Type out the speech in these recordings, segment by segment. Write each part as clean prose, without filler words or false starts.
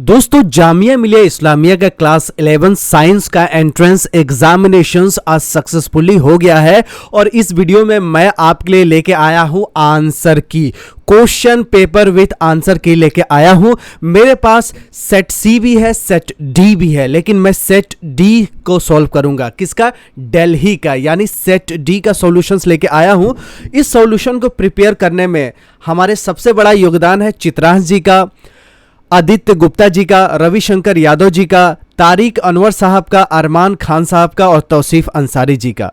दोस्तों जामिया मिलिया इस्लामिया का class 11 science का एंट्रेंस एग्जामिनेशंस आज सक्सेसफुली हो गया है और इस वीडियो में मैं आपके लिए लेके आया हूं आंसर की क्वेश्चन पेपर विथ आंसर की लेके आया हूं। मेरे पास सेट सी भी है, सेट डी भी है, लेकिन मैं सेट डी को सॉल्व करूंगा। किसका? दिल्ली का, यानी सेट डी का सॉल्यूशंस लेके आया हूं। इस सॉल्यूशन को प्रिपेयर करने में हमारे सबसे बड़ा योगदान है चित्रांश जी का, आदित्य गुप्ता जी का, रविशंकर यादव जी का, तारिक अनवर साहब का, अरमान खान साहब का और तौसीफ अंसारी जी का।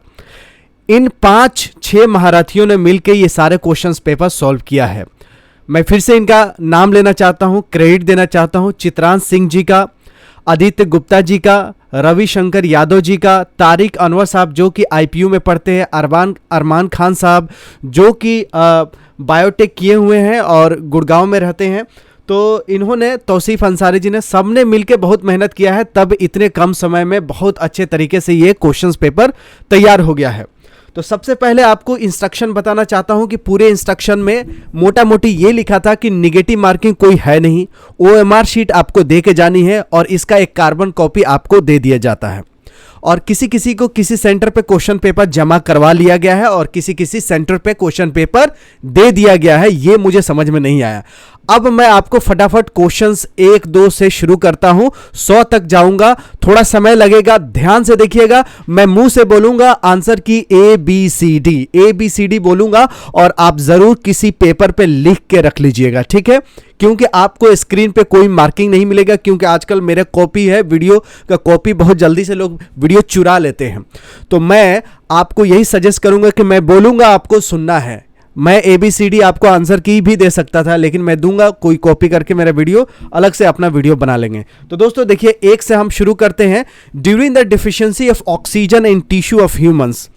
इन 5-6 महारथियों ने मिलकर ये सारे क्वेश्चंस पेपर सॉल्व किया है। मैं फिर से इनका नाम लेना चाहता हूं, क्रेडिट देना चाहता हूं। चित्रांश सिंह जी का, आदित्य गुप्ता जी का, रविशंकर यादव जी का, तारिक अनवर साहब जो कि आईपीयू में पढ़ते हैं, अरमान खान साहब जो कि बायोटेक किए हुए हैं और गुड़गांव में रहते हैं। तो इन्होंने, तौसीफ अंसारी जी ने, सबने मिलकर बहुत मेहनत किया है, तब इतने कम समय में बहुत अच्छे तरीके से ये क्वेश्चंस पेपर तैयार हो गया है। तो सबसे पहले आपको इंस्ट्रक्शन बताना चाहता हूं कि पूरे इंस्ट्रक्शन में मोटा मोटी ये लिखा था कि निगेटिव मार्किंग कोई है नहीं, ओएमआर शीट आपको दे के जानी है और इसका एक कार्बन कॉपी आपको दे दिया जाता है। और किसी किसी को किसी सेंटर पे क्वेश्चन पेपर जमा करवा लिया गया है और किसी किसी सेंटर पे क्वेश्चन पेपर दे दिया गया है। ये मुझे समझ में नहीं आया। अब मैं आपको फटाफट क्वेश्चंस 1-2 से शुरू करता हूं, 100 तक जाऊंगा। थोड़ा समय लगेगा, ध्यान से देखिएगा। मैं मुंह से बोलूंगा आंसर की ABCD बोलूंगा और आप जरूर किसी पेपर पे लिख के रख लीजिएगा, ठीक है? क्योंकि आपको स्क्रीन पे कोई मार्किंग नहीं मिलेगा, क्योंकि आजकल मेरा कॉपी है, वीडियो का कॉपी बहुत जल्दी से लोग वीडियो चुरा लेते हैं। तो मैं आपको यही सजेस्ट करूंगा कि मैं बोलूंगा, आपको सुनना है। मैं ABCD आपको आंसर की भी दे सकता था, लेकिन मैं दूंगा, कोई कॉपी करके मेरा वीडियो अलग से अपना वीडियो बना लेंगे। तो दोस्तों देखिए, 1 से हम शुरू करते हैं। During the deficiency of oxygen in tissue of humans,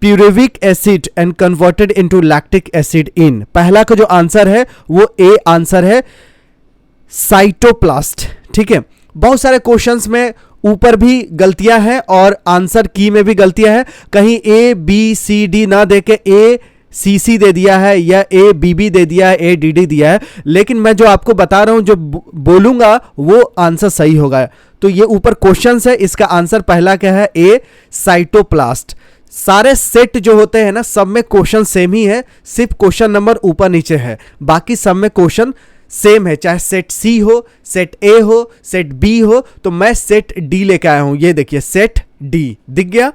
pyruvic acid and converted into lactic acid in. पहला का जो आंसर है वो A आंसर है, साइटोप्लास्ट, ठीक है? बहुत सारे क्वेश्चंस में ऊपर भी गलतियां हैं और आंसर की में भी गलतियां हैं। कहीं ABCD ना देके ACC दे दिया है या ABB दे दिया है, ADD दिया है, लेकिन मैं जो आपको बता रहा हूं, जो बोलूंगा वो आंसर सही होगा। तो ये ऊपर क्वेश्चंस है, इसका आंसर पहला क्या है? A cytoplast. सारे सेट जो होते हैं ना, सब में क्वेश्चन सेम ही है, सिर्फ क्वेश्चन नंबर ऊपर नीचे है, बाकी सब में क्वेश्चन सेम है, चाहे सेट सी हो, सेट ए हो, सेट बी हो। तो मैं सेट डी लेके आया हूं, ये देखिए सेट डी दिख गया।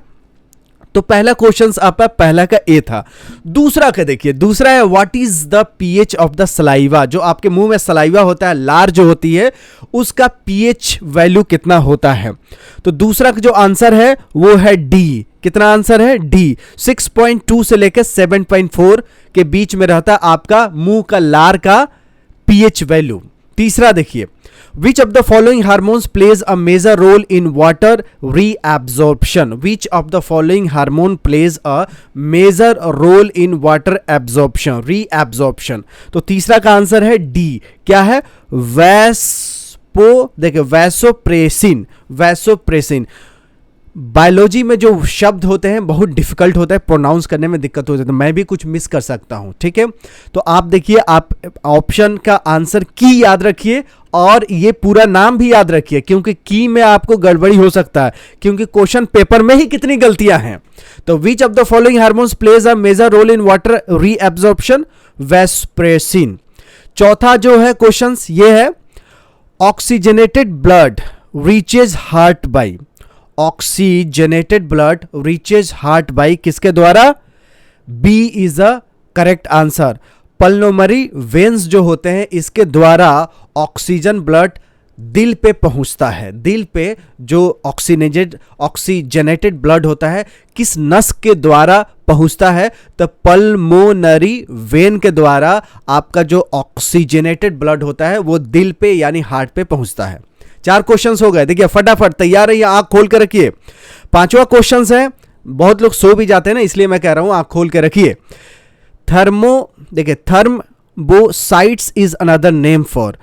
तो पहला क्वेश्चन आपका पहला का ए था। दूसरा का देखिए, दूसरा है what is the pH of the saliva. जो आपके मुंह में सलाइवा होता है, लार जो होती है, उसका पीएच वैल्यू कितना होता है? तो दूसरा का जो आंसर है वो है डी। कितना आंसर है? डी। 6.2 से लेकर 7.4 के बीच में रहता है आपका मुंह का लार का पीएच वैल्यू। तीसरा देखिए, Which of the following hormones plays a major role in water reabsorption? Which of the following hormone plays a major role in water absorption? Reabsorption। तो तीसरा का आंसर है डी। क्या है? देखिए वैसोप्रेसिन। बायोलॉजी में जो शब्द होते हैं बहुत डिफिकल्ट होता है, प्रोनाउंस करने में दिक्कत होती है, तो मैं भी कुछ मिस कर सकता हूं, ठीक है? तो आप देखिए, आप ऑप्शन का आंसर की याद रखिए और ये पूरा नाम भी याद रखिए, क्योंकि की में आपको गड़बड़ी हो सकता है, क्योंकि क्वेश्चन पेपर में ही कितनी गलतियां हैं। तो which of the following hormones plays a major role in water reabsorption? Vasopressin. चौथा जो है क्वेश्चन ये है, oxygenated blood reaches heart by. Oxygenated blood reaches heart by किसके द्वारा? B is a correct answer. Pulmonary veins जो होते हैं, इसके द्वारा ऑक्सीजन ब्लड दिल पे पहुंचता है। दिल पे जो ऑक्सीजनेटेड ब्लड होता है, किस नस के द्वारा पहुंचता है? तो पल्मोनरी वेन के द्वारा आपका जो ऑक्सीजनेटेड ब्लड होता है वो दिल पे यानी हार्ट पे पहुंचता है। 4 क्वेश्चंस हो गए। देखिए फटाफट तैयार रहिए, आंख खोल के रखिए। 5वां क्वेश्चन है, बहुत लोग सो भी जाते हैं ना, इसलिए मैं कह रहा हूं आंख खोल के रखिए। Thermocytes is another name for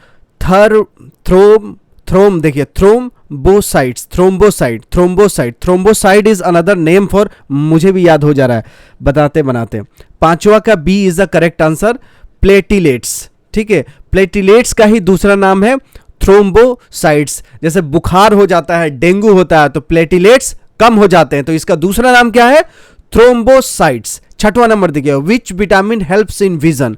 thrombocyte is another name for, मुझे भी याद हो जा रहा है बताते बनाते। 5वां का B is the correct answer, platelets, ठीक है? प्लेटिलेट्स का ही दूसरा नाम है थ्रोम्बोसाइट्स, जैसे बुखार हो जाता है, डेंगू होता है तो प्लेटिलेट्स कम हो जाते हैं, तो इसका दूसरा नाम क्या है? थ्रोम्बोसाइट्स। छठवां नंबर देखिए, which vitamin helps in vision,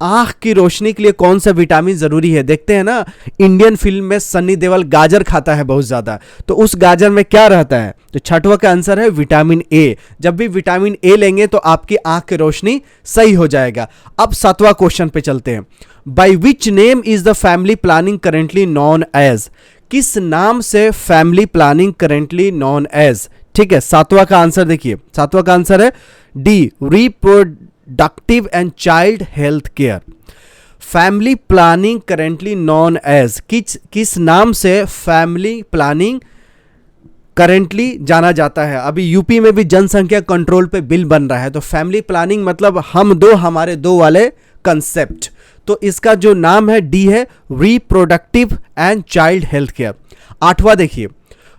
आंख की रोशनी के लिए कौन सा विटामिन जरूरी है? देखते हैं ना इंडियन फिल्म में सन्नी देओल गाजर खाता है बहुत ज्यादा, तो उस गाजर में क्या रहता है? तो छठवां का आंसर है विटामिन ए। जब भी विटामिन ए लेंगे तो आपकी आंख की रोशनी सही हो जाएगा। अब सातवां क्वेश्चन पे चलते हैं। By which name is the family planning currently known as, किस नाम से family planning currently known as? ठीक है, सातवां का आंसर देखिए, सातवां का आंसर है D, reproductive and child health care. Family planning currently known as, किस नाम से फैमिली प्लानिंग करेंटली जाना जाता है? अभी यूपी में भी जनसंख्या कंट्रोल पे बिल बन रहा है, तो फैमिली प्लानिंग मतलब हम दो हमारे दो वाले कंसेप्ट। तो इसका जो नाम है डी है, reproductive and child health care. आठवां देखिए,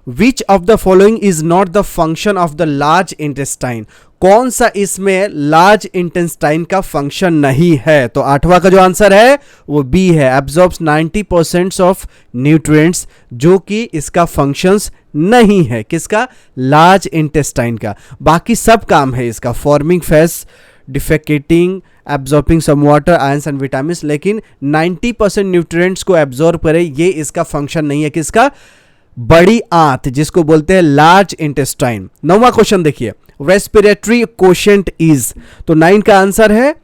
which of the following is not the function of the large intestine, कौन सा इसमें लार्ज इंटेस्टाइन का फंक्शन नहीं है? तो आठवां का जो आंसर है वो बी है, एब्जॉर्ब्स 90% ऑफ न्यूट्रिएंट्स, जो कि इसका फंक्शंस नहीं है। किसका? लार्ज इंटेस्टाइन का। बाकी सब काम है इसका, forming faeces, defecating, absorbing some water, ions and vitamin, लेकिन 90% न्यूट्रिएंट्स को एब्जॉर्ब करे, ये इसका फंक्शन नहीं है। किसका? बड़ी आंत, जिसको बोलते हैं लार्ज इंटेस्टाइन। नौवां क्वेश्चन देखिए, रेस्पिरेटरी कोशेंट इज, तो 9 का आंसर है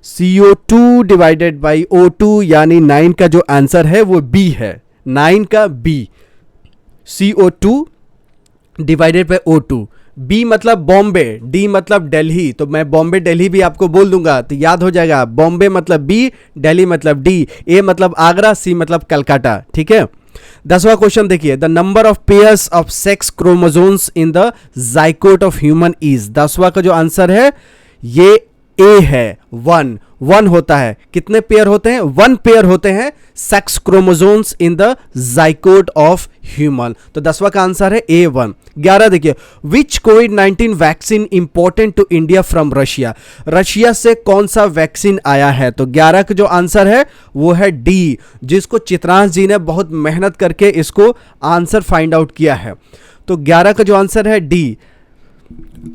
CO2 डिवाइडेड बाई O2, यानी 9 का जो आंसर है वो बी है, 9 का B, CO2 divided by O2। B मतलब बॉम्बे, डी मतलब दिल्ली, तो मैं बॉम्बे दिल्ली भी आपको बोल दूंगा तो याद हो जाएगा। बॉम्बे मतलब बी, दिल्ली मतलब डी, ए मतलब आगरा, सी मतलब कलकत्ता। ठीक है, 10वां क्वेश्चन देखिए, the number of pairs of sex chromosomes in the zygote of human is, 10वां का जो आंसर है ये ए है, 1 होता है। कितने पेयर होते हैं? 1 पेयर होते हैं sex chromosomes in the zygote of human, तो 10वां का आंसर है A1। 11 देखिए, विच कोविड-19 vaccine important to India from Russia, Russia से कौन सा वैक्सीन आया है? तो 11 का जो आंसर है वो है डी, जिसको चित्रांश जी ने बहुत मेहनत करके इसको आंसर फाइंड आउट किया है, तो 11 का जो आंसर है डी।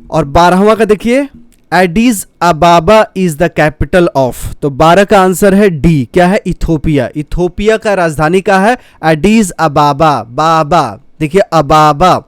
और 12वां का देखिए, Aedes अबाबा is the capital of, तो 12 का आंसर है डी, क्या है? इथोपिया। इथोपिया का राजधानी का है एडिस अबाबा, बाबा देखिए अबाबा।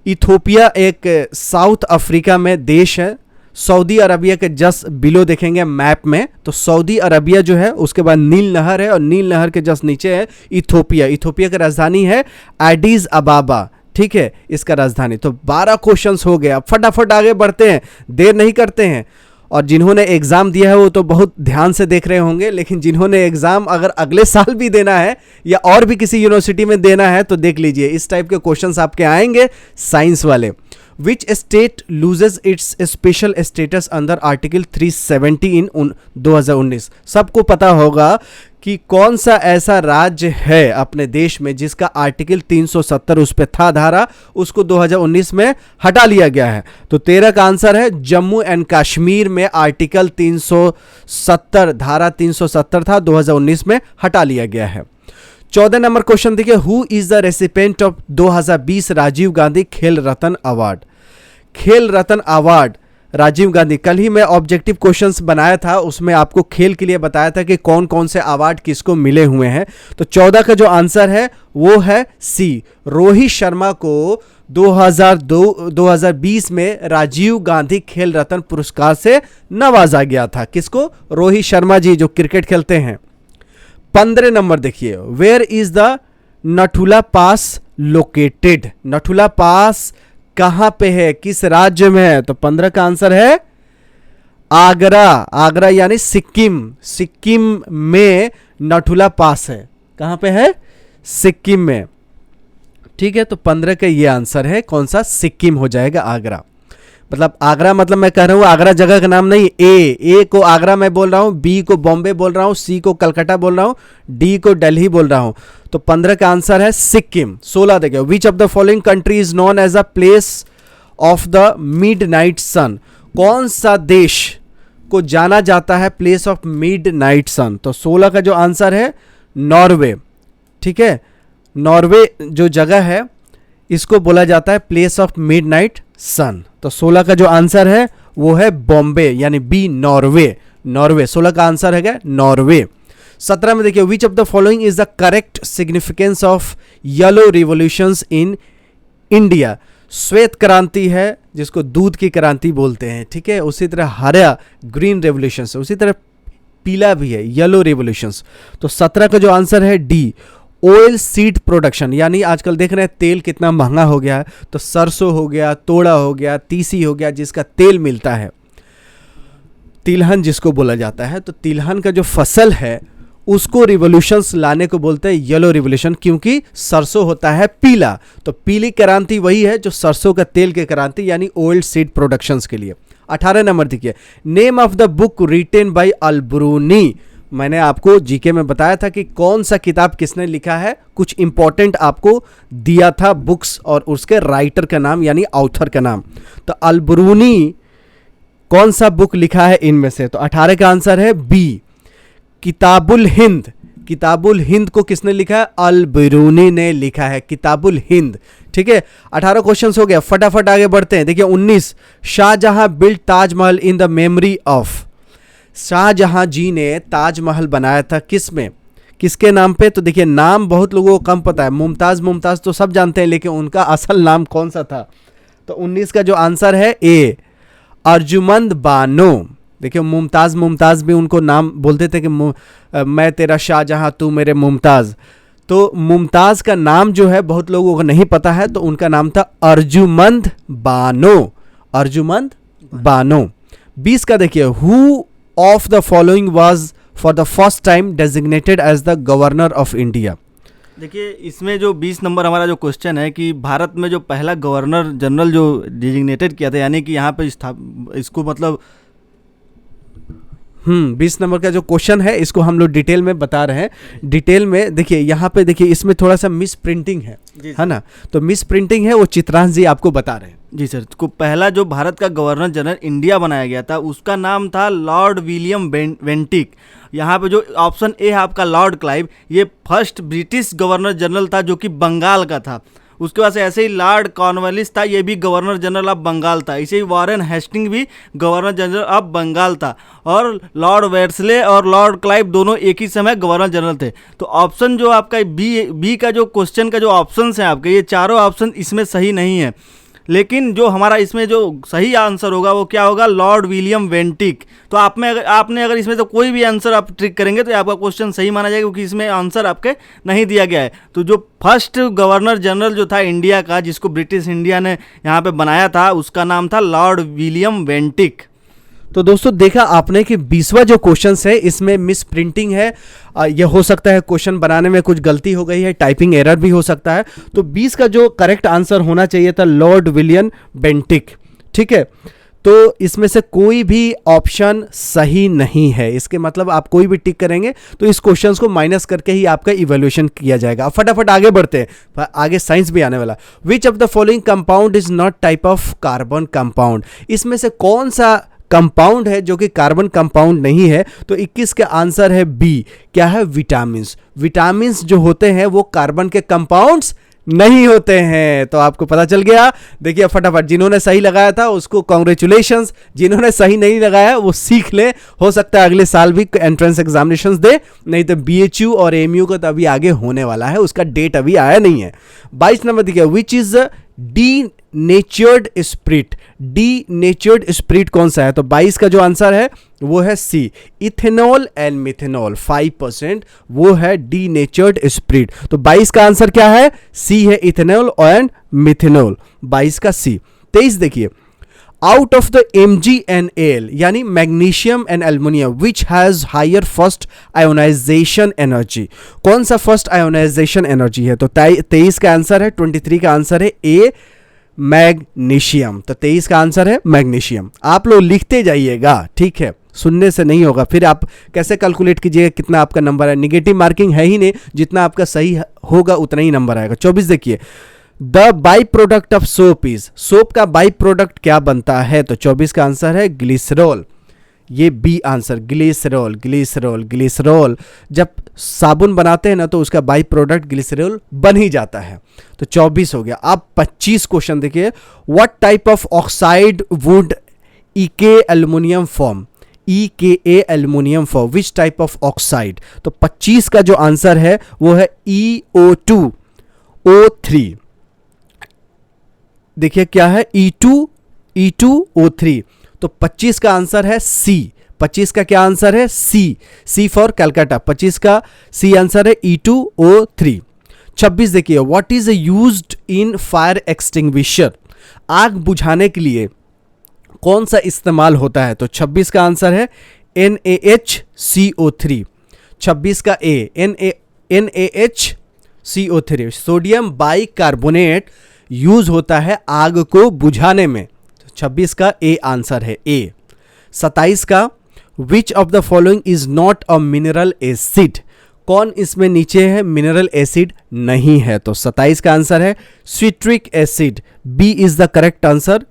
इथोपिया एक साउथ अफ्रीका में देश है, सऊदी अरबिया के जस्ट बिलो देखेंगे मैप में तो सऊदी अरबिया जो है, उसके बाद नील नहर है और नील नहर के जस्ट नीचे है इथोपिया। इथोपिया की राजधानी है एडिस अबाबा, ठीक है, इसका राजधानी। तो 12 क्वेश्चंस हो गए, अब फटाफट आगे बढ़ते हैं, देर नहीं करते हैं। और जिन्होंने एग्जाम दिया है वो तो बहुत ध्यान से देख रहे होंगे, लेकिन जिन्होंने एग्जाम अगर अगले साल भी देना है या और भी किसी यूनिवर्सिटी में देना है तो देख लीजिए, इस टाइप के क्वेश्चंस आपके आएंगे साइंस वाले। Which state loses its special status under article 370 इन 2019? सबको पता होगा कि कौन सा ऐसा राज्य है अपने देश में जिसका आर्टिकल 370 उस पे था धारा, उसको 2019 में हटा लिया गया है। तो 13 का आंसर है जम्मू एंड कश्मीर में आर्टिकल 370 धारा 370 था, 2019 में हटा लिया गया है। 14 नंबर क्वेश्चन देखिए, who is the recipient of 2020 Rajiv Gandhi Khel Ratna award? खेल रत्न अवार्ड राजीव गांधी, कल ही मैं ऑब्जेक्टिव क्वेश्चंस बनाया था, उसमें आपको खेल के लिए बताया था कि कौन कौन से अवार्ड किसको मिले हुए हैं। तो 14 का जो आंसर है वो है सी, रोहित शर्मा को 2020 में राजीव गांधी खेल रत्न पुरस्कार से नवाजा गया था। किसको? रोहित शर्मा जी जो क्रिकेट खेलते हैं। 15 नंबर देखिए, where is the Nathu La pass located? Nathu La pass कहां पे है, किस राज्य में है? तो 15 का आंसर है आगरा। आगरा यानी सिक्किम, सिक्किम में नथुला पास है। कहां पे है? सिक्किम में, ठीक है। तो 15 का ये आंसर है, कौन सा? सिक्किम हो जाएगा आगरा। मतलब आगरा मतलब मैं कह रहा हूं आगरा जगह का नाम नहीं, ए को आगरा मैं बोल रहा हूं, बी को बॉम्बे बोल रहा हूं, सी को कलकत्ता बोल रहा हूं, डी को दिल्ली बोल रहा हूं। तो 15 का आंसर है सिक्किम। 16 देखिए, which of the following country is known as a place of the midnight sun? कौन सा देश को जाना जाता है प्लेस ऑफ मिडनाइट सन? तो 16 का जो आंसर है नॉर्वे। ठीक है, नॉर्वे जो जगह है इसको बोला जाता है प्लेस ऑफ मिडनाइट सन। तो 16 का जो आंसर है वो है बॉम्बे, यानी बी नॉर्वे। नॉर्वे 16 का आंसर है क्या, नॉर्वे। 17 में देखिए, which of the following is the correct significance of yellow revolutions in India. श्वेत क्रांति है जिसको दूध की क्रांति बोलते हैं, ठीक है। उसी तरह हरा ग्रीन रेवोल्यूशंस, उसी तरह पीला भी है येलो रिवॉल्यूशंस। तो 17 का जो आंसर है डी ऑयल सीड प्रोडक्शन, यानी आजकल देख रहे हैं तेल कितना महंगा हो गया है, तो सरसों हो गया, तोड़ा हो गया, तीसी हो गया, जिसका तेल मिलता है, तिलहन जिसको बोला जाता है। तो तिलहन का जो फसल है उसको रिवॉल्यूशंस लाने को बोलते हैं येलो रिवॉल्यूशन, क्योंकि सरसों होता है पीला। तो पीली क्रांति वही है जो सरसों का तेल की क्रांति, यानी ऑयल सीड प्रोडक्शंस के लिए। 18 नंबर देखिए, name of the book written by Al-Biruni. मैंने आपको जीके में बताया था कि कौन सा किताब किसने लिखा है, कुछ इंपॉर्टेंट आपको दिया था बुक्स और उसके राइटर का नाम यानी ऑथर का नाम। तो अल-ब्रूनी कौन सा बुक लिखा है इनमें से, तो 18 का आंसर है बी किताबुल हिंद। किताबुल हिंद को किसने लिखा है, अल-ब्रूनी ने लिखा है किताबुल हिंद, ठीक है। 18 क्वेश्चंस हो गया, फटाफट आगे बढ़ते हैं। देखिए 19, Shah Jahan build Taj Mahal in the memory of. Shah Jahan ji ने ताजमहल बनाया था किस में, किसके नाम पे, तो देखिए नाम बहुत लोगों को कम पता है। मुमताज, मुमताज तो सब जानते हैं, लेकिन उनका असल नाम कौन सा था। तो 19 का जो आंसर है ए अर्जुमंद बानो। देखिए मुमताज, मुमताज भी उनको नाम बोलते थे कि मैं तेरा शाहजहां तू मेरे मुमताज। तो मुमताज का नाम जो है बहुत लोगों को नहीं पता है, तो उनका नाम था अर्जुमंद बानो, अर्जुमंद बानो। 20 का देखिए, who of the following was for the first time designated as the governor of India. देखिए इसमें जो 20 नंबर हमारा जो क्वेश्चन है कि भारत में जो पहला गवर्नर जनरल जो डेजिग्नेटेड किया था, यानी कि यहाँ पे इसको मतलब 20 नंबर का जो क्वेश्चन है इसको हम लोग डिटेल में बता रहे हैं। डिटेल में देखिए, यहाँ पे देखिए इसमें थोड़ा सा मिस प्रिंटिंग है ना, तो मिस प्रिंटिंग है वो चित्रांश जी आपको बता रहे हैं। जी सर, को पहला जो भारत का गवर्नर जनरल इंडिया बनाया गया था उसका नाम था लॉर्ड विलियम बेंटिक। यहाँ पे जो ऑप्शन ए है आपका लॉर्ड क्लाइव, ये फर्स्ट ब्रिटिश गवर्नर जनरल था जो कि बंगाल का था। उसके बाद से ऐसे ही लॉर्ड कॉर्नवालिस था, ये भी गवर्नर जनरल ऑफ बंगाल था। इसे ही वॉरेन हेस्टिंग भी गवर्नर जनरल ऑफ बंगाल था, और लॉर्ड वेल्सले और लॉर्ड क्लाइव दोनों एक ही समय गवर्नर जनरल थे। तो ऑप्शन जो आपका बी का जो क्वेश्चन का जो ऑप्शन है आपके, ये चारों ऑप्शन इसमें सही नहीं है, लेकिन जो हमारा इसमें जो सही आंसर होगा वो क्या होगा, लॉर्ड विलियम बेंटिक। तो आपने अगर इसमें तो कोई भी आंसर आप ट्रिक करेंगे तो आपका क्वेश्चन सही माना जाएगा, क्योंकि इसमें आंसर आपके नहीं दिया गया है। तो जो फर्स्ट गवर्नर जनरल जो था इंडिया का, जिसको ब्रिटिश इंडिया ने यहाँ पे बनाया था, उसका नाम था लॉर्ड विलियम बेंटिक। तो दोस्तों देखा आपने कि 20वां जो क्वेश्चन है इसमें मिस प्रिंटिंग है। यह हो सकता है क्वेश्चन बनाने में कुछ गलती हो गई है, टाइपिंग एरर भी हो सकता है। तो 20 का जो करेक्ट आंसर होना चाहिए था लॉर्ड विलियम बेंटिक, ठीक है। तो इसमें से कोई भी ऑप्शन सही नहीं है, इसके मतलब आप कोई भी टिक करेंगे तो इस क्वेश्चंस को माइनस करके ही आपका इवैल्यूएशन किया जाएगा। फटाफट आगे बढ़ते हैं, आगे साइंस भी आने वाला। विच of the following compound is not type of carbon compound. इसमें से कौन सा कंपाउंड है जो कि कार्बन कंपाउंड नहीं है, तो 21 का आंसर है बी, क्या है, विटामिन्स। विटामिन्स जो होते हैं वो कार्बन के कंपाउंड्स नहीं होते हैं। तो आपको पता चल गया। देखिए फटाफट, जिन्होंने सही लगाया था उसको कॉन्ग्रेचुलेशंस, जिन्होंने सही नहीं लगाया वो सीख ले, हो सकता है अगले साल भी एंट्रेंस एग्जामिनेशंस दे, नहीं तो बीएचयू और एमयू का तो अभी आगे होने वाला है, उसका डेट अभी आया नहीं है। 22 नंबर देखिए, which is D नेचर्ड spirit. D नेचर्ड spirit कौन सा है, तो 22 का जो आंसर है वो है सी, इथेनॉल एंड मिथेनॉल 5%, वो है डी नेचर्ड स्प्रिट। तो 22 का आंसर क्या है, सी है, इथेनॉल एंड मिथेनॉल, 22 का सी। 23 देखिए, आउट ऑफ द MgNaL यानी magnesium and aluminium which has higher first ionization energy. कौन सा फर्स्ट आयोनाइजेशन एनर्जी है, तो 23 का आंसर है, 23 का आंसर है ए, मैग्नीशियम। तो 23 का आंसर है मैग्नीशियम। आप लोग लिखते जाइएगा, ठीक है, सुनने से नहीं होगा, फिर आप कैसे कैलकुलेट कीजिएगा कितना आपका नंबर है। निगेटिव मार्किंग है ही नहीं, जितना आपका सही होगा उतना ही नंबर आएगा। 24 देखिए, the by product of soap is. Soap का बाई प्रोडक्ट क्या बनता है, तो 24 का आंसर है ग्लिसरॉल। ये B answer, glycerol. Glycerol glycerol जब साबुन बनाते हैं ना तो उसका बाई प्रोडक्ट ग्लिसरॉल बन ही जाता है। तो 24 हो गया। अब 25 क्वेश्चन देखिए, what type of oxide would eka aluminium form, EKA aluminium form, which type of oxide. तो 25 का जो आंसर है वो है E2O3। देखिए क्या है, E2O3। तो 25 का आंसर है सी। 25 का क्या आंसर है, सी फॉर कैलकाटा। 25 का सी आंसर है E2O3। 26 देखिए, what is used in fire extinguisher, आग बुझाने के लिए कौन सा इस्तेमाल होता है। तो 26 का आंसर है NaHCO3। 26 का ए, NaHCO3, सोडियम बाइकार्बोनेट यूज होता है आग को बुझाने में। तो 26 का ए आंसर है ए। 27 का, विच of the following is not a mineral acid, कौन इसमें नीचे है मिनरल एसिड नहीं है। तो 27 का आंसर है citric acid, B is the correct answer.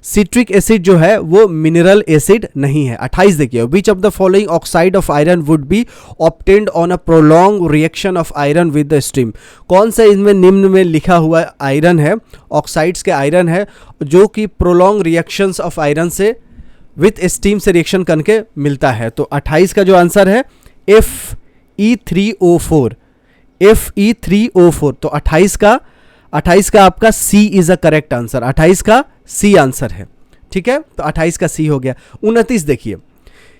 Citric acid जो है वो मिनरल एसिड नहीं है। 28 देखिए, which of the following oxide of iron would be obtained on a prolong reaction of iron with the steam, कौन सा इनमें निम्न में लिखा हुआ आयरन है, ऑक्साइड्स के आयरन है जो कि प्रोलॉन्ग रिएक्शंस ऑफ आयरन से विथ स्टीम से रिएक्शन करके मिलता है। तो 28 का जो आंसर है Fe3O4, Fe3O4। तो 28 का आपका सी इज अ करेक्ट आंसर। 28 का सी आंसर है, ठीक है। तो 28 का सी हो गया। 29 देखिए,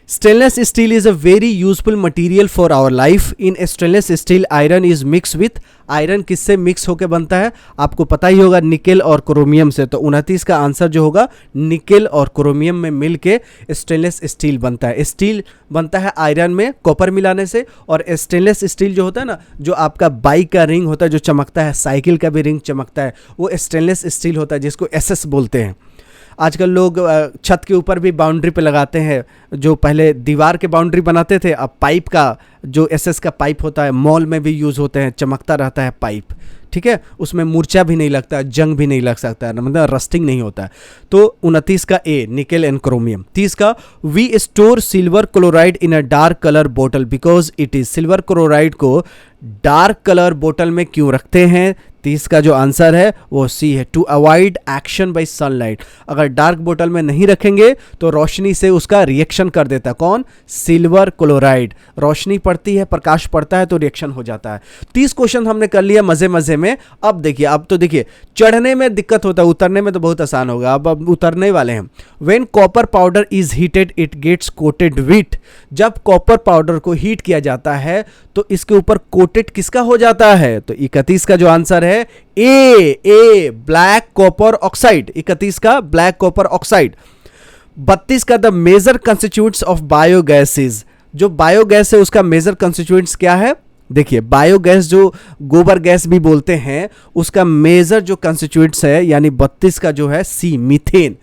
stainless steel is a very useful material for our life. In stainless steel iron is mix with, iron किससे मिक्स होकर बनता है, आपको पता ही होगा, निकेल और क्रोमियम से। तो 29 का आंसर जो होगा निकेल और क्रोमियम में मिलके स्टेनलेस स्टील बनता है। स्टील बनता है आयरन में कॉपर मिलाने से, और स्टेनलेस स्टील जो होता है ना, जो आपका बाइक का रिंग होता है जो चमकता है, साइकिल का भी रिंग चमकता है, वो स्टेनलेस स्टील होता है जिसको SS बोलते हैं। आजकल लोग छत के ऊपर भी बाउंड्री पे लगाते हैं, जो पहले दीवार के बाउंड्री बनाते थे, अब पाइप का जो SS का पाइप होता है मॉल में भी यूज़ होते हैं, चमकता रहता है पाइप, ठीक है। उसमें मूर्छा भी नहीं लगता, जंग भी नहीं लग सकता है, मतलब रस्टिंग नहीं होता है। तो 29 का ए, निकेल एंड क्रोमियम। 30 का, we store silver chloride in a dark colour बोतल because it is, silver chloride को डार्क कलर बोतल में क्यों रखते हैं। 30 का जो आंसर है वो सी है, to avoid action by sunlight. अगर डार्क बोतल में नहीं रखेंगे तो रोशनी से उसका रिएक्शन कर देता है, कौन, सिल्वर क्लोराइड। रोशनी पड़ती है, प्रकाश पड़ता है तो रिएक्शन हो जाता है। 30 क्वेश्चन हमने कर लिया मजे मजे में। अब देखिए, अब तो देखिए चढ़ने में दिक्कत होता है, उतरने में तो बहुत आसान होगा। अब उतरने वाले हैं। When copper powder is heated it gets coated with, जब कॉपर पाउडर को हीट किया जाता है तो इसके ऊपर कोटेड किसका हो जाता है। तो 31 का जो आंसर है ए, ब्लैक कॉपर ऑक्साइड। 31 का ब्लैक कॉपर ऑक्साइड। 32 का, the major constituents of biogases, जो बायोगैस है उसका मेजर कंस्टिट्यूएंट्स क्या है। देखिए, बायोगैस जो गोबर गैस भी बोलते हैं उसका मेजर जो कंस्टिट्यूएंट्स है, यानी 32 का जो है सी, मीथेन।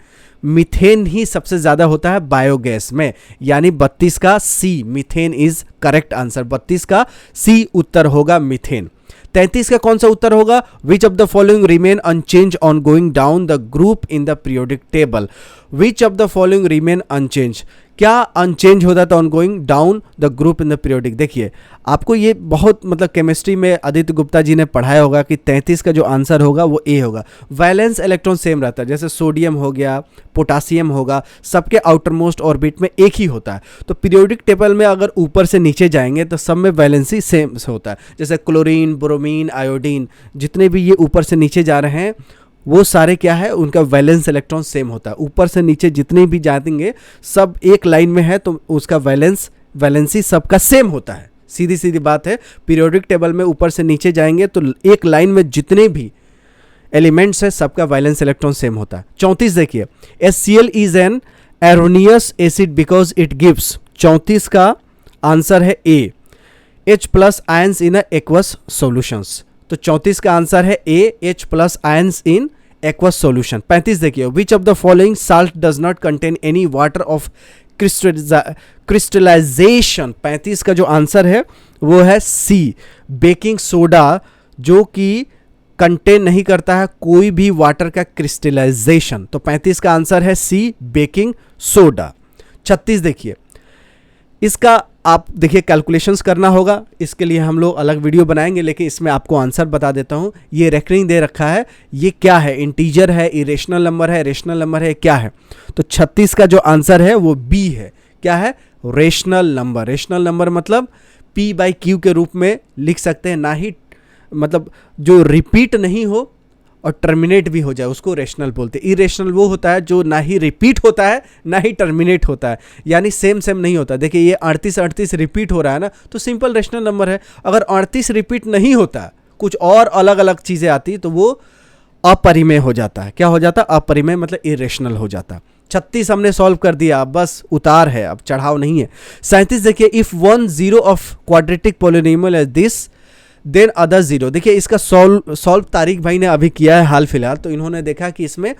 मीथेन ही सबसे ज्यादा होता है बायोगैस में, यानी 32 का सी, मीथेन इज करेक्ट आंसर। 32 का सी उत्तर होगा मीथेन। 33 का कौन सा उत्तर होगा, which of the following remain unchange on going down the group in the periodic table. Which of the following remain unchange, क्या अनचेंज होता था on going down the group in the periodic. देखिए, आपको ये बहुत मतलब केमिस्ट्री में आदित्य गुप्ता जी ने पढ़ाया होगा कि 33 का जो आंसर होगा वो ए होगा। वैलेंस इलेक्ट्रॉन सेम रहता है, जैसे सोडियम हो गया, पोटासियम होगा, सबके आउटर मोस्ट ऑर्बिट में एक ही होता है। तो पीरियोडिक टेबल में अगर ऊपर से नीचे जाएंगे तो सब में वैलेंसी सेम होता है। जैसे क्लोरीन, ब्रोमीन, आयोडीन, जितने भी ये ऊपर से नीचे जा रहे हैं वो सारे क्या है, उनका वैलेंस इलेक्ट्रॉन सेम होता है। ऊपर से नीचे जितने भी जाएंगे सब एक लाइन में है तो उसका वैलेंसी सबका सेम होता है। सीधी सीधी बात है। पीरियोडिक टेबल में ऊपर से नीचे जाएंगे तो एक लाइन में जितने भी एलिमेंट्स है सबका वैलेंस इलेक्ट्रॉन सेम होता है। 34 देखिए, HCl is an Arrhenius acid because it gives. 34 का आंसर है A, H+ ions in aqueous solutions. तो 34 का आंसर है A, H+ ions in aqueous solution. 35 देखिए, which of the following salt does not contain any water of crystallization. 35 का जो answer है वो है सी, बेकिंग सोडा, जो कि कंटेन नहीं करता है कोई भी वाटर का क्रिस्टलाइजेशन। तो 35 का आंसर है सी, बेकिंग सोडा। 36 देखिए, इसका आप देखिए कैलकुलेशंस करना होगा, इसके लिए हम लोग अलग वीडियो बनाएंगे, लेकिन इसमें आपको आंसर बता देता हूँ। ये रेकरिंग दे रखा है, ये क्या है, इंटीजर है, इरेशनल नंबर है, रेशनल नंबर है, क्या है? तो 36 का जो आंसर है वो बी है। क्या है? Rational number. रेशनल नंबर मतलब पी बाई क्यू के रूप में लिख सकते हैं, ना ही मतलब जो रिपीट नहीं हो और टर्मिनेट भी हो जाए उसको रेशनल बोलते हैं। इरेशनल वो होता है जो ना ही रिपीट होता है ना ही टर्मिनेट होता है, यानी सेम नहीं होता। देखिए ये 38 रिपीट हो रहा है ना, तो सिंपल रेशनल नंबर है। अगर 38 रिपीट नहीं होता, कुछ और अलग अलग चीज़ें आती, तो वो अपरिमेय हो जाता है। क्या हो जाता है? अपरिमेय, मतलब इरेशनल हो जाता है। 36 हमने सॉल्व कर दिया, अब बस उतार है, अब चढ़ाव नहीं है। 37 देखिए, if 1 0 of quadratic polynomial is this then other 0। देखिए इसका सॉल्व तारिक भाई ने अभी किया है हाल फिलहाल, तो इन्होंने देखा कि इसमें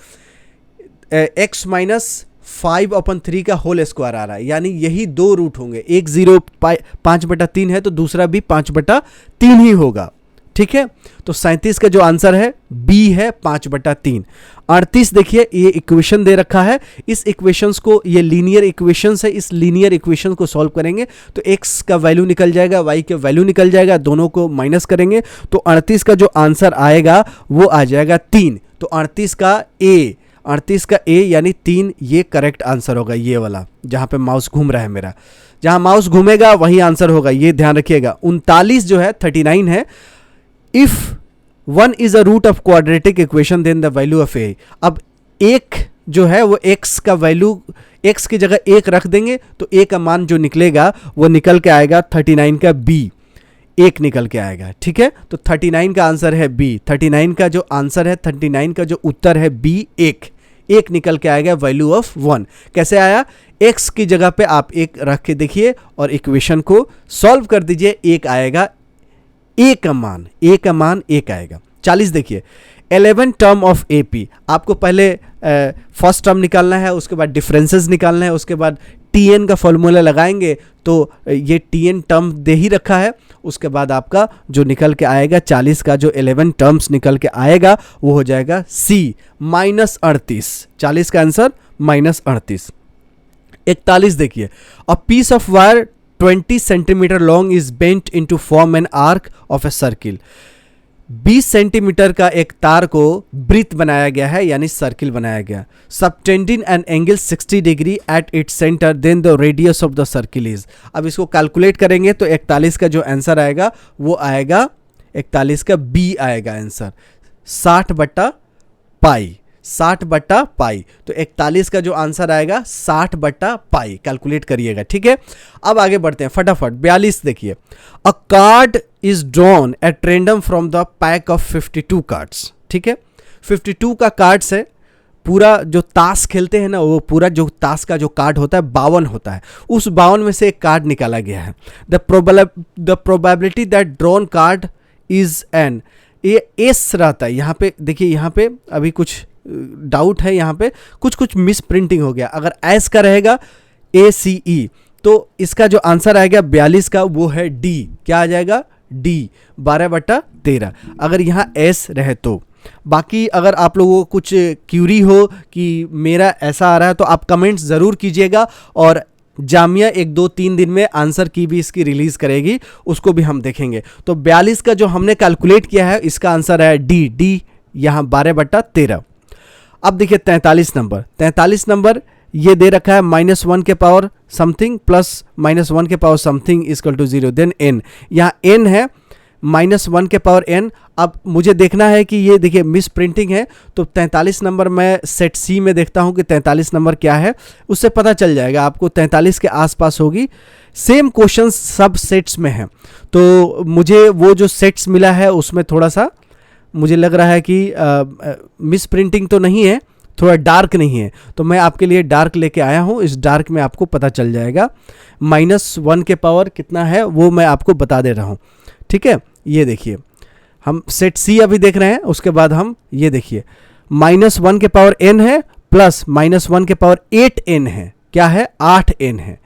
x माइनस 5/3 का होल स्क्वायर आ रहा है, यानी यही दो रूट होंगे, एक 0 5/3 है तो दूसरा भी 5/3 ही होगा। ठीक है, तो 37 का जो आंसर है बी है 5/3। 38 देखिए, ये इक्वेशन दे रखा है, इस इक्वेशंस को, ये लीनियर इक्वेशंस है, इस लीनियर इक्वेशन को सॉल्व करेंगे तो x का वैल्यू निकल जाएगा, y का वैल्यू निकल जाएगा, दोनों को माइनस करेंगे तो 38 का जो आंसर आएगा वो आ जाएगा 3। तो 38 का ए यानी 3, ये करेक्ट आंसर होगा, ये वाला जहाँ पे माउस घूम रहा है मेरा, जहाँ माउस घूमेगा वही आंसर होगा, ये ध्यान रखिएगा। 39 जो है 39 है, if 1 is a root of quadratic equation then the value of A. अब एक जो है वो x का वैल्यू, x की जगह 1 रख देंगे तो a का मान जो निकलेगा वो निकल के आएगा 39 का b, 1 निकल के आएगा। ठीक है, तो 39 का आंसर है b। 39 का जो आंसर है, 39 का जो उत्तर है b, 1 निकल के आएगा वैल्यू ऑफ 1। कैसे आया? x की जगह पे आप 1 रख के देखिए और इक्वेशन को सॉल्व कर दीजिए, 1 आएगा, a का मान 1 आएगा। 40 देखिए, 11 टर्म ऑफ AP, आपको पहले फर्स्ट टर्म निकालना है, उसके बाद डिफरेंसेस निकालना है, उसके बाद TN का फॉर्मूला लगाएंगे तो ये TN टर्म दे ही रखा है। उसके बाद आपका जो निकल के आएगा 40 का जो 11 टर्म्स निकल के आएगा वो हो जाएगा C -38। 40 का आंसर -38। 41 देखिए, a piece of wire 20 centimetre long is bent into form an arc of a circle. 20 centimetre का एक तार को वृत्त बनाया गया है, यानी सर्किल बनाया गया। Subtending an angle 60 degree at its centre, then the radius of the circle is. अब इसको कैलकुलेट करेंगे तो 41 का जो आंसर आएगा वो आएगा, 41 का बी आएगा आंसर, 60/पाई। 60/पाई, तो 41 का जो आंसर आएगा 60/पाई, कैलकुलेट करिएगा। ठीक है, अब आगे बढ़ते हैं फटाफट। 42 देखिए, अ card is drawn at random from the pack of 52 cards. ठीक है, 52 का कार्ड्स है, पूरा जो ताश खेलते हैं ना, वो पूरा जो ताश का जो कार्ड होता है 52 होता है, उस 52 में से एक कार्ड निकाला गया है। The probability that drawn card is an, ये एस रहता है यहाँ पे। देखिए यहाँ पे अभी कुछ डाउट है, यहाँ पे कुछ मिस प्रिंटिंग हो गया। अगर एस का रहेगा ACE तो इसका जो आंसर आएगा 42 का वो है डी। क्या आ जाएगा? डी, 12/13। अगर यहाँ एस रहे तो। बाकी अगर आप लोगों को कुछ क्यूरी हो कि मेरा ऐसा आ रहा है तो आप कमेंट्स ज़रूर कीजिएगा, और जामिया 1-2-3 दिन में आंसर की भी इसकी रिलीज़ करेगी, उसको भी हम देखेंगे। तो 42 का जो हमने कैलकुलेट किया है इसका आंसर है डी यहाँ 12/13। अब देखिए 43 नंबर ये दे रखा है -1 के पावर समथिंग प्लस -1 के power something equal to 0, then n। यहाँ n है -1 के पावर n। अब मुझे देखना है कि ये देखिए मिस प्रिंटिंग है, तो 43 नंबर मैं सेट सी में देखता हूँ कि 43 नंबर क्या है, उससे पता चल जाएगा आपको। 43 के आसपास होगी। सेम क्वेश्चन सब सेट्स में है, तो मुझे वो जो सेट्स मिला है उसमें थोड़ा सा मुझे लग रहा है कि मिस प्रिंटिंग तो नहीं है, थोड़ा डार्क नहीं है, तो मैं आपके लिए डार्क लेके आया हूँ। इस डार्क में आपको पता चल जाएगा। -1 के पावर कितना है वो मैं आपको बता दे रहा हूँ। ठीक है, ये देखिए हम सेट सी अभी देख रहे हैं, उसके बाद हम ये देखिए -1 के पावर n है प्लस -1 के पावर 8n है। क्या है? 8n है।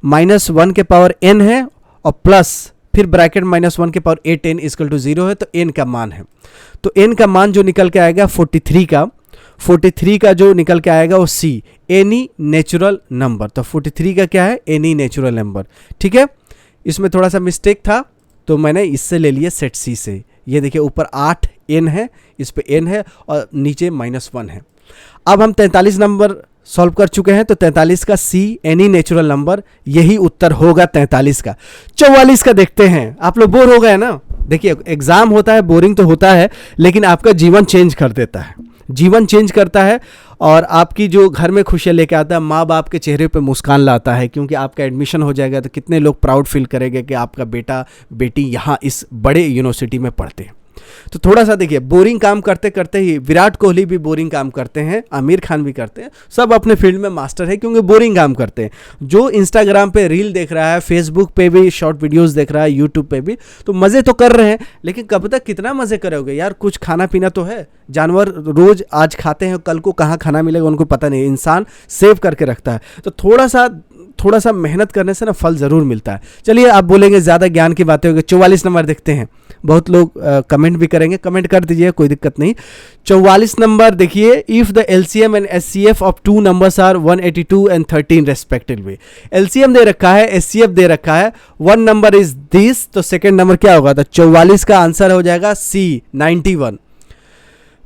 -1 के पावर n है और प्लस फिर ब्रैकेट -1 के पावर 8n इक्वल टू 0 है, तो n का मान है। तो n का मान जो निकल के आएगा 43 का, 43 का जो निकल के आएगा वो सी, एनी नेचुरल नंबर। तो 43 का क्या है, एनी नेचुरल नंबर। ठीक है, इसमें थोड़ा सा मिस्टेक था तो मैंने इससे ले लिया सेट सी से। ये देखिए ऊपर 8 एन है, इस पे एन है और नीचे -1 है। अब हम 43 नंबर सॉल्व कर चुके हैं, तो 43 का सी, एनी नेचुरल नंबर, यही उत्तर होगा 43 का। 44 का देखते हैं। आप लोग बोर हो गए ना? देखिए एग्जाम होता है, बोरिंग तो होता है, लेकिन आपका जीवन चेंज कर देता है, जीवन चेंज करता है और आपकी जो घर में खुशियाँ लेके आता है, माँ बाप के चेहरे पे मुस्कान लाता है, क्योंकि आपका एडमिशन हो जाएगा तो कितने लोग प्राउड फील करेंगे कि आपका बेटा बेटी यहाँ इस बड़े यूनिवर्सिटी में पढ़ते हैं। तो थोड़ा सा देखिए, बोरिंग काम करते करते ही विराट कोहली भी बोरिंग काम करते हैं, आमिर खान भी करते हैं, सब अपने फील्ड में मास्टर है क्योंकि बोरिंग काम करते हैं। जो इंस्टाग्राम पे रील देख रहा है, फेसबुक पे भी शॉर्ट वीडियोस देख रहा है, यूट्यूब पे भी, तो मज़े तो कर रहे हैं, लेकिन कब तक कितना मज़े करोगे यार? कुछ खाना पीना तो है। जानवर रोज आज खाते हैं, कल को कहाँ खाना मिलेगा उनको पता नहीं, इंसान सेव करके रखता है। तो थोड़ा सा मेहनत करने से ना फल ज़रूर मिलता है। चलिए, आप बोलेंगे ज़्यादा ज्ञान की बातें होगी। 44 नंबर देखते हैं। बहुत लोग कमेंट भी करेंगे, कमेंट कर दीजिए, कोई दिक्कत नहीं। 44 नंबर देखिए, if the LCM and HCF of two numbers are 182 and 13 respectively. LCM दे रखा है, एचसीएफ दे रखा है, वन नंबर इज दिस, तो सेकेंड नंबर क्या होगा? तो 44 का आंसर हो जाएगा सी, 91।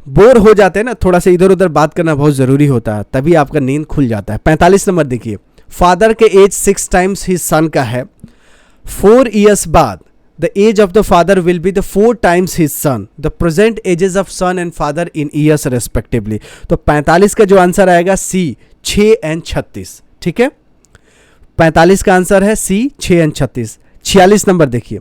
बोर हो जाते हैं ना, थोड़ा सा इधर उधर बात करना बहुत ज़रूरी होता है, तभी आपका नींद खुल जाता है। 45 नंबर देखिए, फादर के एज 6 टाइम्स हिज सन का है। 4 years बाद the age of the father will be the 4 times his son. The present ages of son and father in years respectively. तो 45 का जो आंसर आएगा सी, 6 and 36। ठीक है, 45 का आंसर है सी, 6 and 36। 46 नंबर देखिए,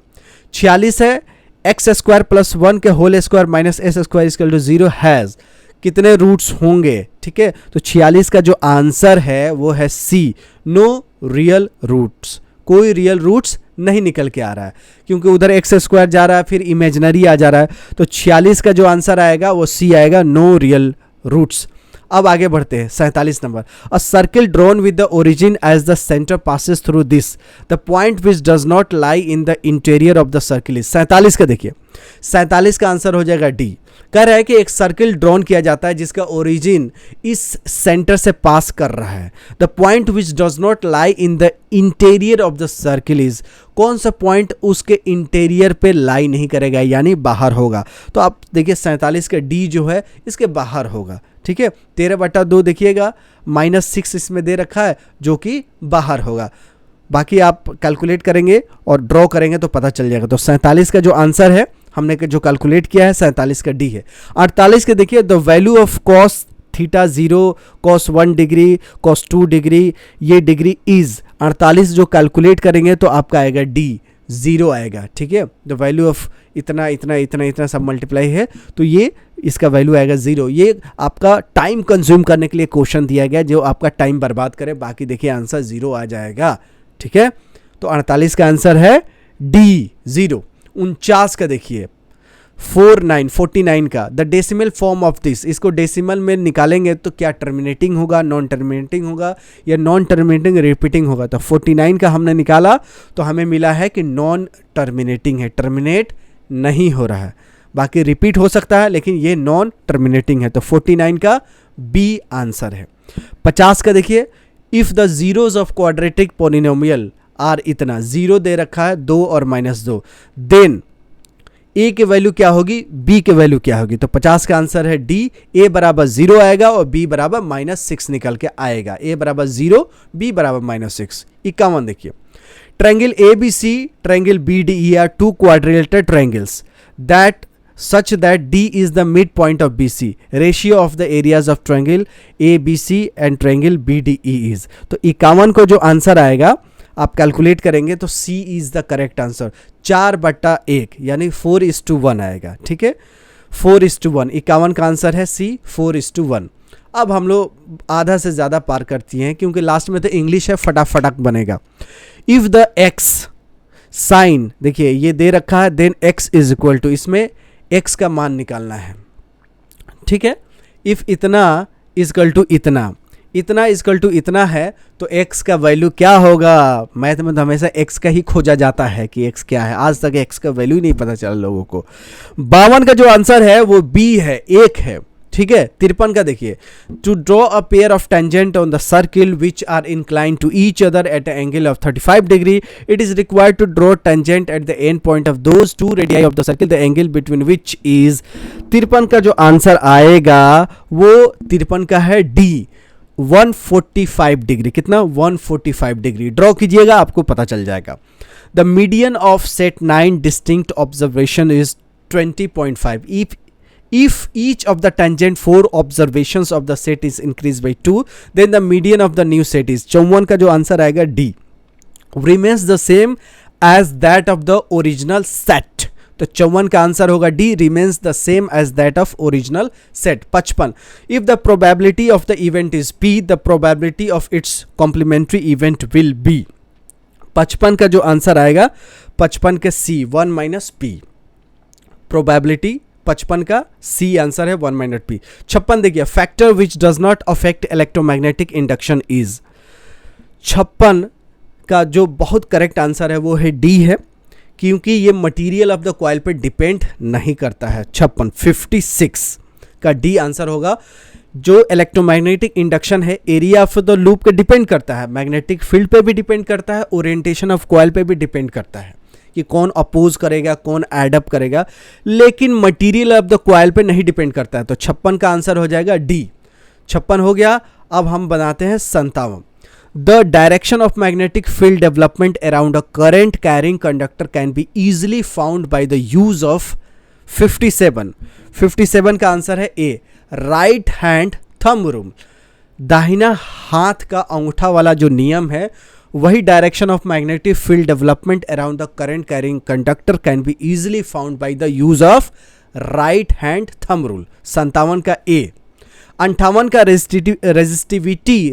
46 है एक्स स्क्वायर प्लस 1 के whole square minus s square equal to 0 has कितने रूट्स होंगे? ठीक है, तो 46 का जो आंसर है वो है सी, नो रियल रूट्स। कोई रियल रूट्स नहीं निकल के आ रहा है, क्योंकि उधर एक्स स्क्वायर जा रहा है, फिर इमेजिनरी आ जा रहा है। तो 46 का जो आंसर आएगा वो सी आएगा, नो रियल रूट्स। अब आगे बढ़ते हैं, 47 number. A circle drawn with the origin as the centre passes through this, the point which does not lie in the interior of the circle is. 47 का देखिए, 47 का आंसर हो जाएगा डी। कह रहा है कि एक सर्किल ड्रॉन किया जाता है जिसका ओरिजिन इस सेंटर से पास कर रहा है। The point which does not lie in the interior of the circle is, कौन सा पॉइंट उसके इंटीरियर पे लाई नहीं करेगा, यानी बाहर होगा। तो आप देखिए 47 का डी जो है इसके बाहर होगा। ठीक है, 13/2 देखिएगा, -6 इसमें दे रखा है जो कि बाहर होगा। बाकी आप कैलकुलेट करेंगे और ड्रॉ करेंगे तो पता चल जाएगा। तो 47 का जो आंसर है हमने जो कैलकुलेट किया है 47 का डी है। 48 के देखिए, the value of cos theta 0, cos 1 degree, cos 2 degree, ये डिग्री इज 48 जो कैलकुलेट करेंगे तो आपका आएगा डी, 0 आएगा। ठीक है, द वैल्यू ऑफ इतना इतना इतना इतना सब मल्टीप्लाई है तो ये इसका वैल्यू आएगा 0। ये आपका टाइम कंज्यूम करने के लिए क्वेश्चन दिया गया जो आपका टाइम बर्बाद करे, बाकी देखिए आंसर 0 आ जाएगा। ठीक है, तो 48 का आंसर है डी, 0। 49 का देखिए, 49 का, the decimal form of this, इसको डेसिमल में निकालेंगे तो क्या टर्मिनेटिंग होगा, नॉन टर्मिनेटिंग होगा या नॉन टर्मिनेटिंग रिपीटिंग होगा। तो 49 का हमने निकाला तो हमें मिला है कि नॉन टर्मिनेटिंग है, टर्मिनेट नहीं हो रहा है, बाकी रिपीट हो सकता है लेकिन ये नॉन टर्मिनेटिंग है। तो 49 का बी आंसर है। 50 का देखिए, if the zeros of quadratic polynomial are इतना, 0 दे रखा है 2 और -2, देन ए की वैल्यू क्या होगी, बी की वैल्यू क्या होगी। तो 50 का आंसर है डी, ए बराबर 0 आएगा और बी बराबर -6 निकल के आएगा। ए बराबर 0, बी बराबर -6। 51 देखिए, triangle A B C, triangle B D E are two quadrilateral triangles that such that D is the midpoint of BC. Ratio of the areas of triangle ABC and triangle BDE is. तो 51 को जो answer आएगा आप calculate करेंगे तो C is the correct answer, 4/1 यानी 4:1 आएगा। ठीक है, 4:1, 51 का आंसर है C, 4:1। अब हम लोग आधा से ज़्यादा पार करती हैं क्योंकि लास्ट में तो इंग्लिश है, फटाफट बनेगा। इफ़ द x साइन देखिए ये दे रखा है, then x is equal to, इसमें x का मान निकालना है। ठीक है, इफ इतना इजकल टू इतना, इतना इजकल टू इतना है तो x का वैल्यू क्या होगा। मैथ में तो हमेशा x का ही खोजा जाता है कि x क्या है, आज तक x का वैल्यू नहीं पता चला लोगों को। 52 का जो आंसर है वो b है, 1 है। ठीक है। 53 का देखिए, to draw a pair of tangent on the circle which are incline to each other at an angle of 35 degree, it is required to draw tangent at the end point of those two radii of the circle, the angle between which is. 53 का जो answer आएगा वो 53 का है D, 145 degree. कितना? 145 degree. Draw कीजिएगा, आपको पता चल जाएगा। The median of set 9 distinct observation is 20.5. If each of the tangent 4 observations of the set is increased by 2, then the median of the new set is। 54 का जो answer आएगा D, remains the same as that of the original set। तो 54 का answer होगा D, remains the same as that of original set। 55, if the probability of the event is P, the probability of its complementary event will be। 55 का जो answer आएगा 55 के C, 1 minus P। Probability 55 का C answer है, 1 minus P. 56 देखिए, factor which does not affect electromagnetic induction is. 56 का जो बहुत करेक्ट आंसर है वो है डी है, क्योंकि ये मटेरियल ऑफ द कॉइल पे डिपेंड नहीं करता है। 56 का डी आंसर होगा। जो इलेक्ट्रोमैग्नेटिक इंडक्शन है एरिया ऑफ द लूप पे डिपेंड करता है, मैग्नेटिक फील्ड पे भी डिपेंड करता है, ओरिएंटेशन ऑफ कॉइल पे भी डिपेंड करता है कि कौन अपोज करेगा, कौन एडअप करेगा, लेकिन मटेरियल ऑफ द कॉइल पे नहीं डिपेंड करता है। तो 56 का आंसर हो जाएगा डी। 56 हो गया। अब हम बनाते हैं 57। The direction of magnetic field development around a current carrying conductor can be easily found by the use of 57। 57 का आंसर है ए, राइट हैंड थंब रूल। दाहिना हाथ का अंगूठा वाला जो नियम है वही direction of magnetic field development around the current carrying conductor can be easily found by the use of right hand thumb rule. 57 का ए। 58 का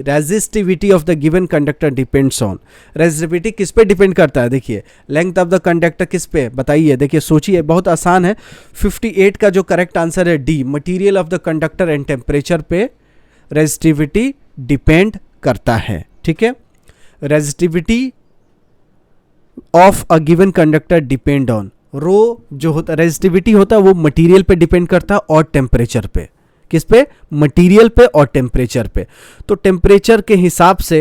resistivity of the given conductor depends on. Resistivity किस पे डिपेंड करता है? देखिए, length of the conductor किस पे, बताइए। देखिए, सोचिए, बहुत आसान है। 58 का जो करेक्ट आंसर है D, material of the conductor and temperature पे रेजिस्टिविटी डिपेंड करता है। ठीक है, resistivity of a given conductor depend on. Rho जो होता है, रेजिस्टिविटी होता है, वो मटेरियल पे डिपेंड करता है और टेम्परेचर पे। किस पे? मटेरियल पे और टेम्परेचर पे। तो टेम्परेचर के हिसाब से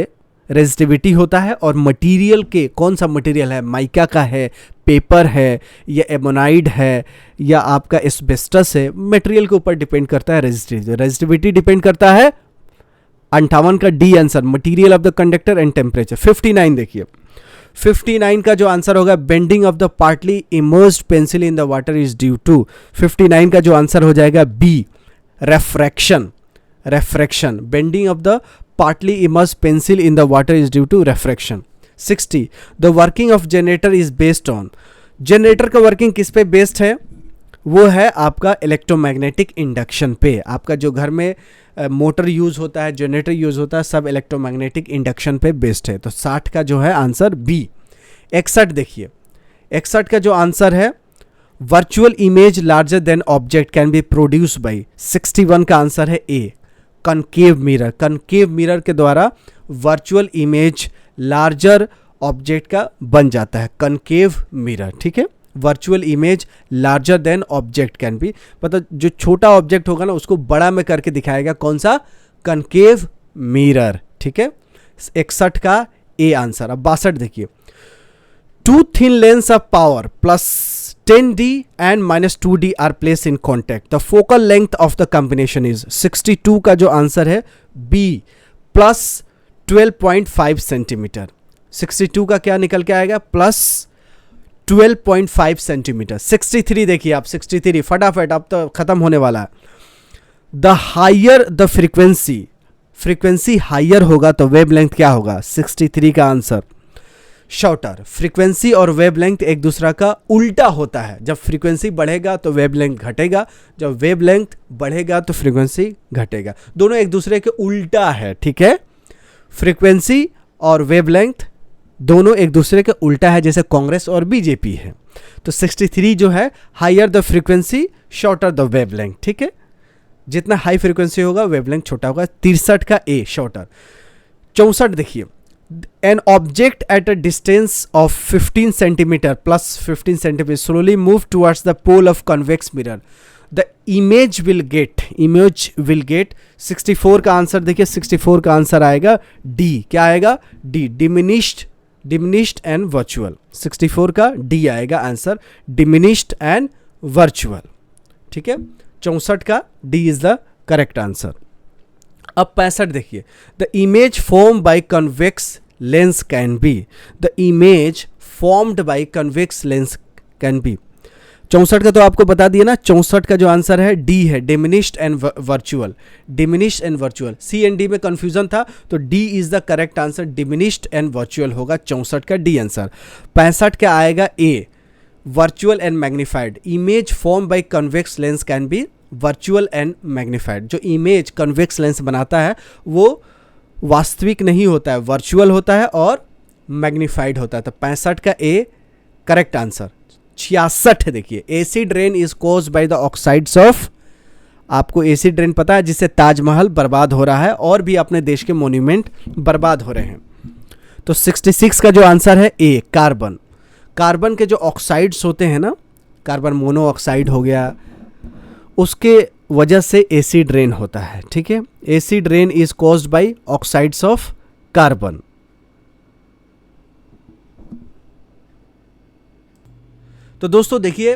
रेजिस्टिविटी होता है, और मटेरियल के, कौन सा मटेरियल है, माइका का है, पेपर है, या एमोनाइड है, या आपका एस्बेस्टस है, मटेरियल के ऊपर डिपेंड करता है रेजिस्टिविटी। रेजिस्टिविटी डिपेंड करता है 58 का D answer, material of the conductor and temperature. 59 देखिए, 59 का जो आंसर होगा, bending of the partly immersed pencil in the water is due to. 59 का जो आंसर हो जाएगा B, refraction. Refraction, bending of the partly immersed pencil in the water is due to refraction। 60, the working of generator is based on। Generator का working किस पे based है? वो है आपका इलेक्ट्रोमैग्नेटिक इंडक्शन पे। आपका जो घर में मोटर यूज होता है, जनरेटर यूज होता है, सब इलेक्ट्रोमैग्नेटिक इंडक्शन पे बेस्ड है। तो 60 का जो है आंसर बी। 61 देखिए, 61 का जो आंसर है, virtual image larger than object can be produce by. 61 का आंसर है ए, कनकेव मिरर। कनकेव मिरर के द्वारा वर्चुअल इमेज लार्जर ऑब्जेक्ट का बन जाता है, कनकेव मिरर। ठीक है, virtual image larger than object can be, मतलब जो छोटा ऑब्जेक्ट होगा ना उसको बड़ा में करके दिखाएगा, कौन सा? Concave mirror. ठीक है, 61 का ए आंसर। अब 62 देखिए, two thin lens of power plus 10D and minus 2D are placed in contact. The focal length of the combination is। 62 का जो आंसर है B, प्लस 12.5 सेंटीमीटर। 62 का क्या निकल के आएगा? Plus 12.5 centimetre. 63 देखिए आप, 63 फटाफट, अब तो खत्म होने वाला है। The higher the frequency, frequency higher होगा तो वेवलेंथ क्या होगा? 63 का आंसर शॉर्टर। फ्रीक्वेंसी और वेवलेंथ एक दूसरा का उल्टा होता है। जब फ्रीक्वेंसी बढ़ेगा तो वेवलेंथ घटेगा, जब वेवलेंथ बढ़ेगा तो फ्रीक्वेंसी घटेगा। दोनों एक दूसरे के उल्टा है। ठीक है, फ्रीक्वेंसी और वेवलेंथ दोनों एक दूसरे के उल्टा है, जैसे कांग्रेस और बीजेपी है। तो 63 जो है, higher the frequency shorter the wavelength. ठीक है, जितना हाई फ्रीक्वेंसी होगा वेवलेंथ छोटा होगा। 63 का ए, शॉर्टर। 64 देखिए, an object at a distance of 15 centimeter plus 15 centimeter slowly move towards the pole of convex mirror। The image will get 64 का answer देखिए, 64 का आंसर आएगा डी। क्या आएगा? D, diminished and virtual. 64 का डी आएगा आंसर, डिमिनिश्ड एंड वर्चुअल। ठीक है, 64 का D is the correct answer. अब 65 देखिए, the image form by convex lens can B, the image formed by convex lens can B. 64 का तो आपको बता दिया ना, 64 का जो आंसर है डी है, diminished and virtual. Diminished and virtual, C and D में कंफ्यूजन था, तो D is the correct answer, diminished and virtual होगा 64 का डी आंसर। 65 का आएगा A, virtual and magnified. Image form by convex lens can be virtual and magnified. जो image convex lens बनाता है वो वास्तविक नहीं होता है, वर्चुअल होता है और मैग्नीफाइड होता है। तो 65 का ए करेक्ट आंसर। 66 देखिए, acid rain is caused by the oxides of, आपको एसिड रेन पता है जिससे ताजमहल बर्बाद हो रहा है और भी अपने देश के मोन्यूमेंट बर्बाद हो रहे हैं। तो 66 का जो आंसर है ए, कार्बन। कार्बन के जो ऑक्साइड्स होते हैं ना, कार्बन मोनोऑक्साइड हो गया, उसके वजह से एसिड रेन होता है। ठीक है, acid rain is caused by oxides of carbon. तो दोस्तों देखिए,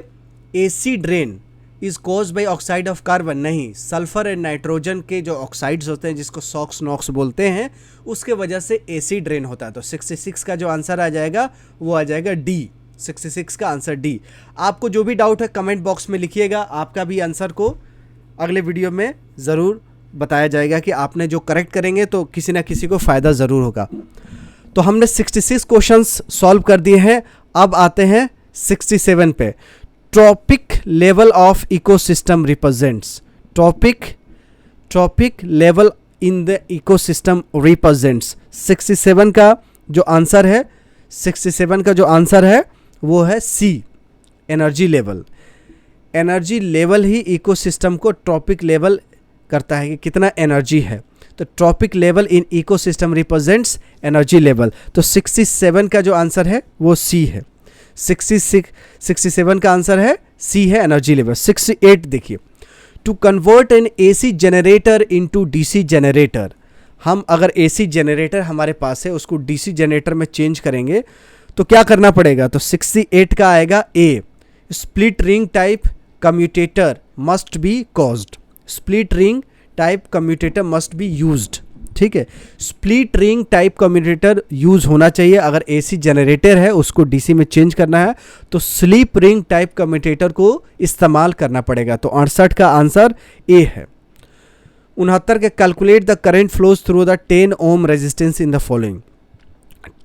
acid rain is caused by oxide of carbon नहीं, सल्फर एंड नाइट्रोजन के जो ऑक्साइड्स होते हैं जिसको सॉक्स नॉक्स बोलते हैं, उसके वजह से एसिड रेन होता है। तो 66 का जो आंसर आ जाएगा वो आ जाएगा डी, 66 का आंसर डी। आपको जो भी डाउट है कमेंट बॉक्स में लिखिएगा, आपका भी आंसर को अगले वीडियो में ज़रूर बताया जाएगा कि आपने जो करेक्ट करेंगे तो किसी ना किसी को फ़ायदा ज़रूर होगा। तो हमने 66 क्वेश्चंस सॉल्व कर दिए हैं। अब आते हैं 67 पे। Trophic level of ecosystem represents, trophic level in the ecosystem represents. 67 का जो आंसर है, 67 का जो आंसर है वो है सी, एनर्जी लेवल। एनर्जी लेवल ही इकोसिस्टम को ट्रॉपिक लेवल करता है कि कितना एनर्जी है। तो trophic level in ecosystem represents energy level. तो 67 का जो आंसर है वो सी है। 67 का आंसर है सी है, एनर्जी लेवल। 68 देखिए, to convert an AC generator into DC generator. हम अगर एसी जनरेटर हमारे पास है उसको डीसी जनरेटर में चेंज करेंगे तो क्या करना पड़ेगा? तो 68 का आएगा A, split ring type commutator must be caused. Split ring type commutator must be used. ठीक है, split ring type commutator use होना चाहिए। अगर एसी जनरेटर है उसको डीसी में चेंज करना है तो स्लीप रिंग टाइप कम्यूटेटर को इस्तेमाल करना पड़ेगा। तो 68 का आंसर ए है। 69 के calculate the current flows through the 10 ohm resistance in the following.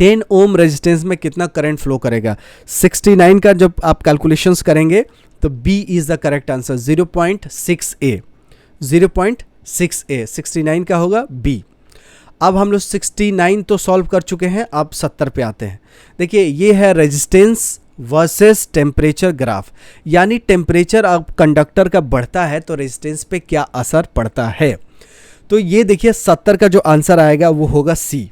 10 ohm resistance में कितना करंट फ्लो करेगा? 69 का जब आप कैलकुलेशंस करेंगे तो B is the correct answer, 0.6 A, 0.6 A, 69 का होगा बी। अब हम लोग 69 तो सॉल्व कर चुके हैं, अब 70 पे आते हैं। देखिए, ये है रेजिस्टेंस वर्सेस टेम्परेचर ग्राफ, यानी टेम्परेचर अब कंडक्टर का बढ़ता है तो रेजिस्टेंस पे क्या असर पड़ता है। तो ये देखिए 70 का जो आंसर आएगा वो होगा सी।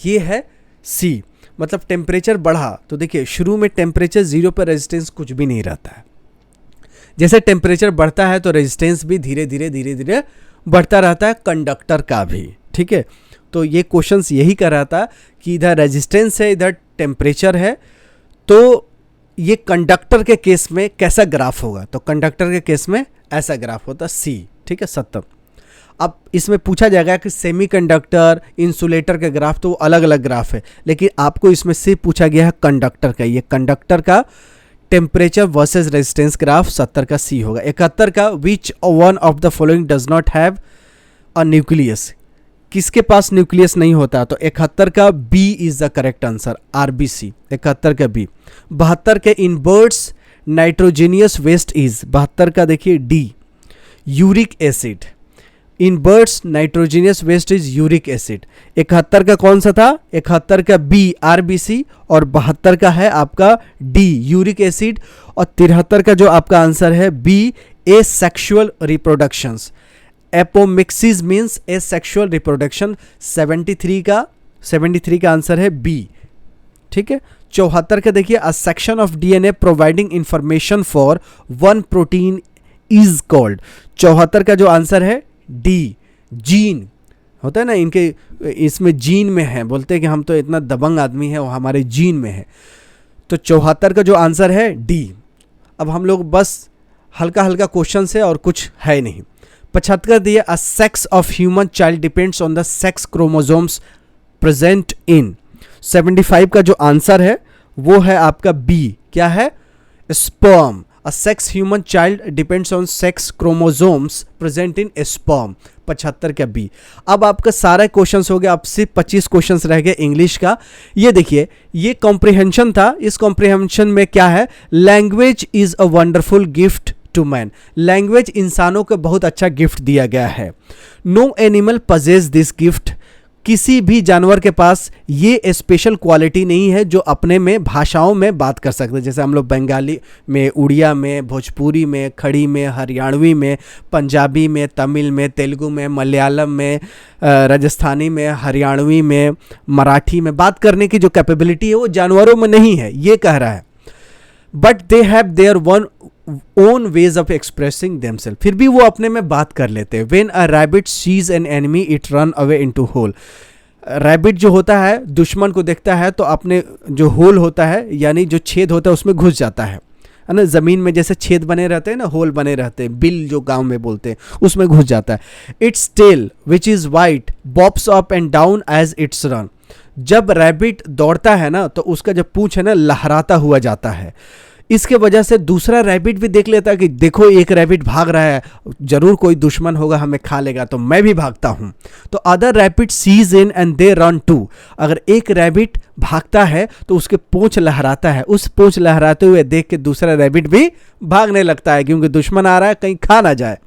ये है सी, मतलब टेम्परेचर बढ़ा तो देखिए शुरू में टेम्परेचर 0 पर रेजिस्टेंस कुछ भी नहीं रहता है। जैसे टेम्परेचर बढ़ता है तो रेजिस्टेंस भी धीरे धीरे बढ़ता रहता है, कंडक्टर का भी। ठीक है, तो ये क्वेश्चंस यही कर रहा था कि इधर रेजिस्टेंस है इधर टेम्परेचर है, तो ये कंडक्टर के केस में कैसा ग्राफ होगा? तो कंडक्टर के केस में ऐसा ग्राफ होता सी। ठीक है, 70। अब इसमें पूछा जाएगा कि सेमीकंडक्टर, इंसुलेटर के ग्राफ तो अलग अलग ग्राफ है, लेकिन आपको इसमें सिर्फ पूछा गया है कंडक्टर का। ये कंडक्टर का टेम्परेचर वर्सेस रेजिस्टेंस ग्राफ 70 का सी होगा। 71 का which one of the following does not have a nucleus, किसके पास न्यूक्लियस नहीं होता? तो 71 का B is the correct answer, RBC, 71 का बी। 72 के in birds nitrogenous waste is, 72 का देखिए D, uric acid. In birds nitrogenous waste is uric acid. 71 का कौन सा था? 71 का बी, आरबीसी, और 72 का है आपका डी, यूरिक एसिड। और 73 का जो आपका आंसर है B, asexual reproductions. Apomixis means asexual reproduction. 73 का आंसर है बी। ठीक है, 74 का देखिए, a section of DNA providing information for one protein is called. 74 का जो आंसर है डी, जीन होता है ना, इनके इसमें जीन में है, बोलते हैं कि हम तो इतना दबंग आदमी है, वो हमारे जीन में है। तो 74 का जो आंसर है डी। अब हम लोग बस हल्का हल्का क्वेश्चन से और कुछ है नहीं। 75 दिए, a sex of human child depends on the sex chromosomes present in. 75 का जो आंसर है वो है आपका बी, क्या है, sperm. A sex human child depends on sex chromosomes present in sperm. 75 का बी। अब आपका सारा क्वेश्चंस हो गया, अब सिर्फ 25 क्वेश्चंस रह गए इंग्लिश का। ये देखिए, ये कॉम्प्रिहेंशन था। इस कॉम्प्रिहेंशन में क्या है, language is a wonderful gift to man. Language इंसानों को बहुत अच्छा गिफ्ट दिया गया है। No animal possess this gift. किसी भी जानवर के पास ये स्पेशल क्वालिटी नहीं है जो अपने में भाषाओं में बात कर सकते हैं। जैसे हम लोग बंगाली में, उड़िया में, भोजपुरी में, खड़ी में, हरियाणवी में, पंजाबी में, तमिल में, तेलुगु में, मलयालम में, राजस्थानी में, हरियाणवी में, मराठी में बात करने की जो कैपेबिलिटी है वो जानवरों में नहीं है, ये कह रहा है। But they have their one own ways of expressing themself. फिर भी वो अपने में बात कर लेते हैं। When a rabbit sees an enemy it run away into hole. Rabbit जो होता है दुश्मन को देखता है तो अपने जो होल होता है, यानी जो छेद होता है, उसमें घुस जाता है ना। ज़मीन में जैसे छेद बने रहते हैं ना, होल बने रहते हैं, बिल जो गांव में बोलते हैं, उसमें घुस जाता है। Its tail which is white bobs up and down as its run. जब रैबिट दौड़ता है ना तो उसका जब पूंछ है ना लहराता हुआ जाता है। इसके वजह से दूसरा रैबिट भी देख लेता है कि देखो एक रैबिट भाग रहा है, जरूर कोई दुश्मन होगा, हमें खा लेगा, तो मैं भी भागता हूं। तो other rabbit sees in and they run too. अगर एक रैबिट भागता है तो उसके पूंछ लहराता है, उस पूंछ लहराते हुए देख के दूसरा रैबिट भी भागने लगता है, क्योंकि दुश्मन आ रहा है, कहीं खा ना जाए।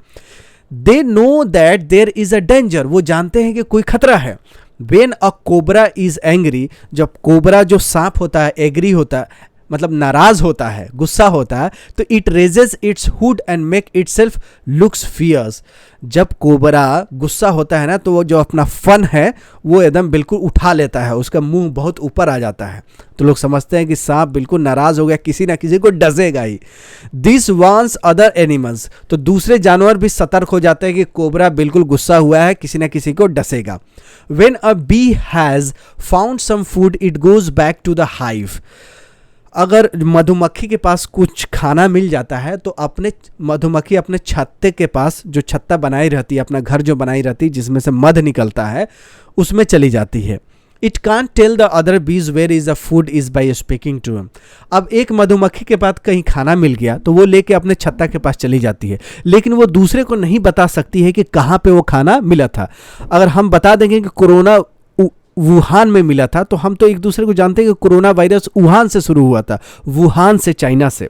They know that there is a danger. वो जानते हैं कि कोई खतरा है। When a cobra is angry, जब कोबरा जो सांप होता है एग्री होता है, मतलब नाराज होता है, गुस्सा होता है, तो it raises its hood and make itself looks fierce. जब कोबरा गुस्सा होता है ना तो वो जो अपना फन है वो एकदम बिल्कुल उठा लेता है, उसका मुंह बहुत ऊपर आ जाता है। तो लोग समझते हैं कि सांप बिल्कुल नाराज हो गया, किसी ना किसी को डसेगा ही। दिस वांस अदर एनिमल्स। तो दूसरे जानवर भी सतर्क हो जाते हैं कि कोबरा बिल्कुल गुस्सा हुआ है, किसी ना किसी को डसेगा। When a bee has found some food, it goes back to the hive. अगर मधुमक्खी के पास कुछ खाना मिल जाता है तो अपने मधुमक्खी अपने छत्ते के पास, जो छत्ता बनाई रहती है, अपना घर जो बनाई रहती है जिसमें से मध निकलता है, उसमें चली जाती है। It can't tell the other bees where is the food is by speaking to him. अब एक मधुमक्खी के पास कहीं खाना मिल गया तो वो लेके अपने छत्ता के पास चली जाती है, लेकिन वो दूसरे को नहीं बता सकती है कि कहाँ पे वो खाना मिला था। अगर हम बता देंगे कि कोरोना वुहान में मिला था, तो हम तो एक दूसरे को जानते हैं कि कोरोना वायरस वुहान से शुरू हुआ था, वुहान से, चाइना से।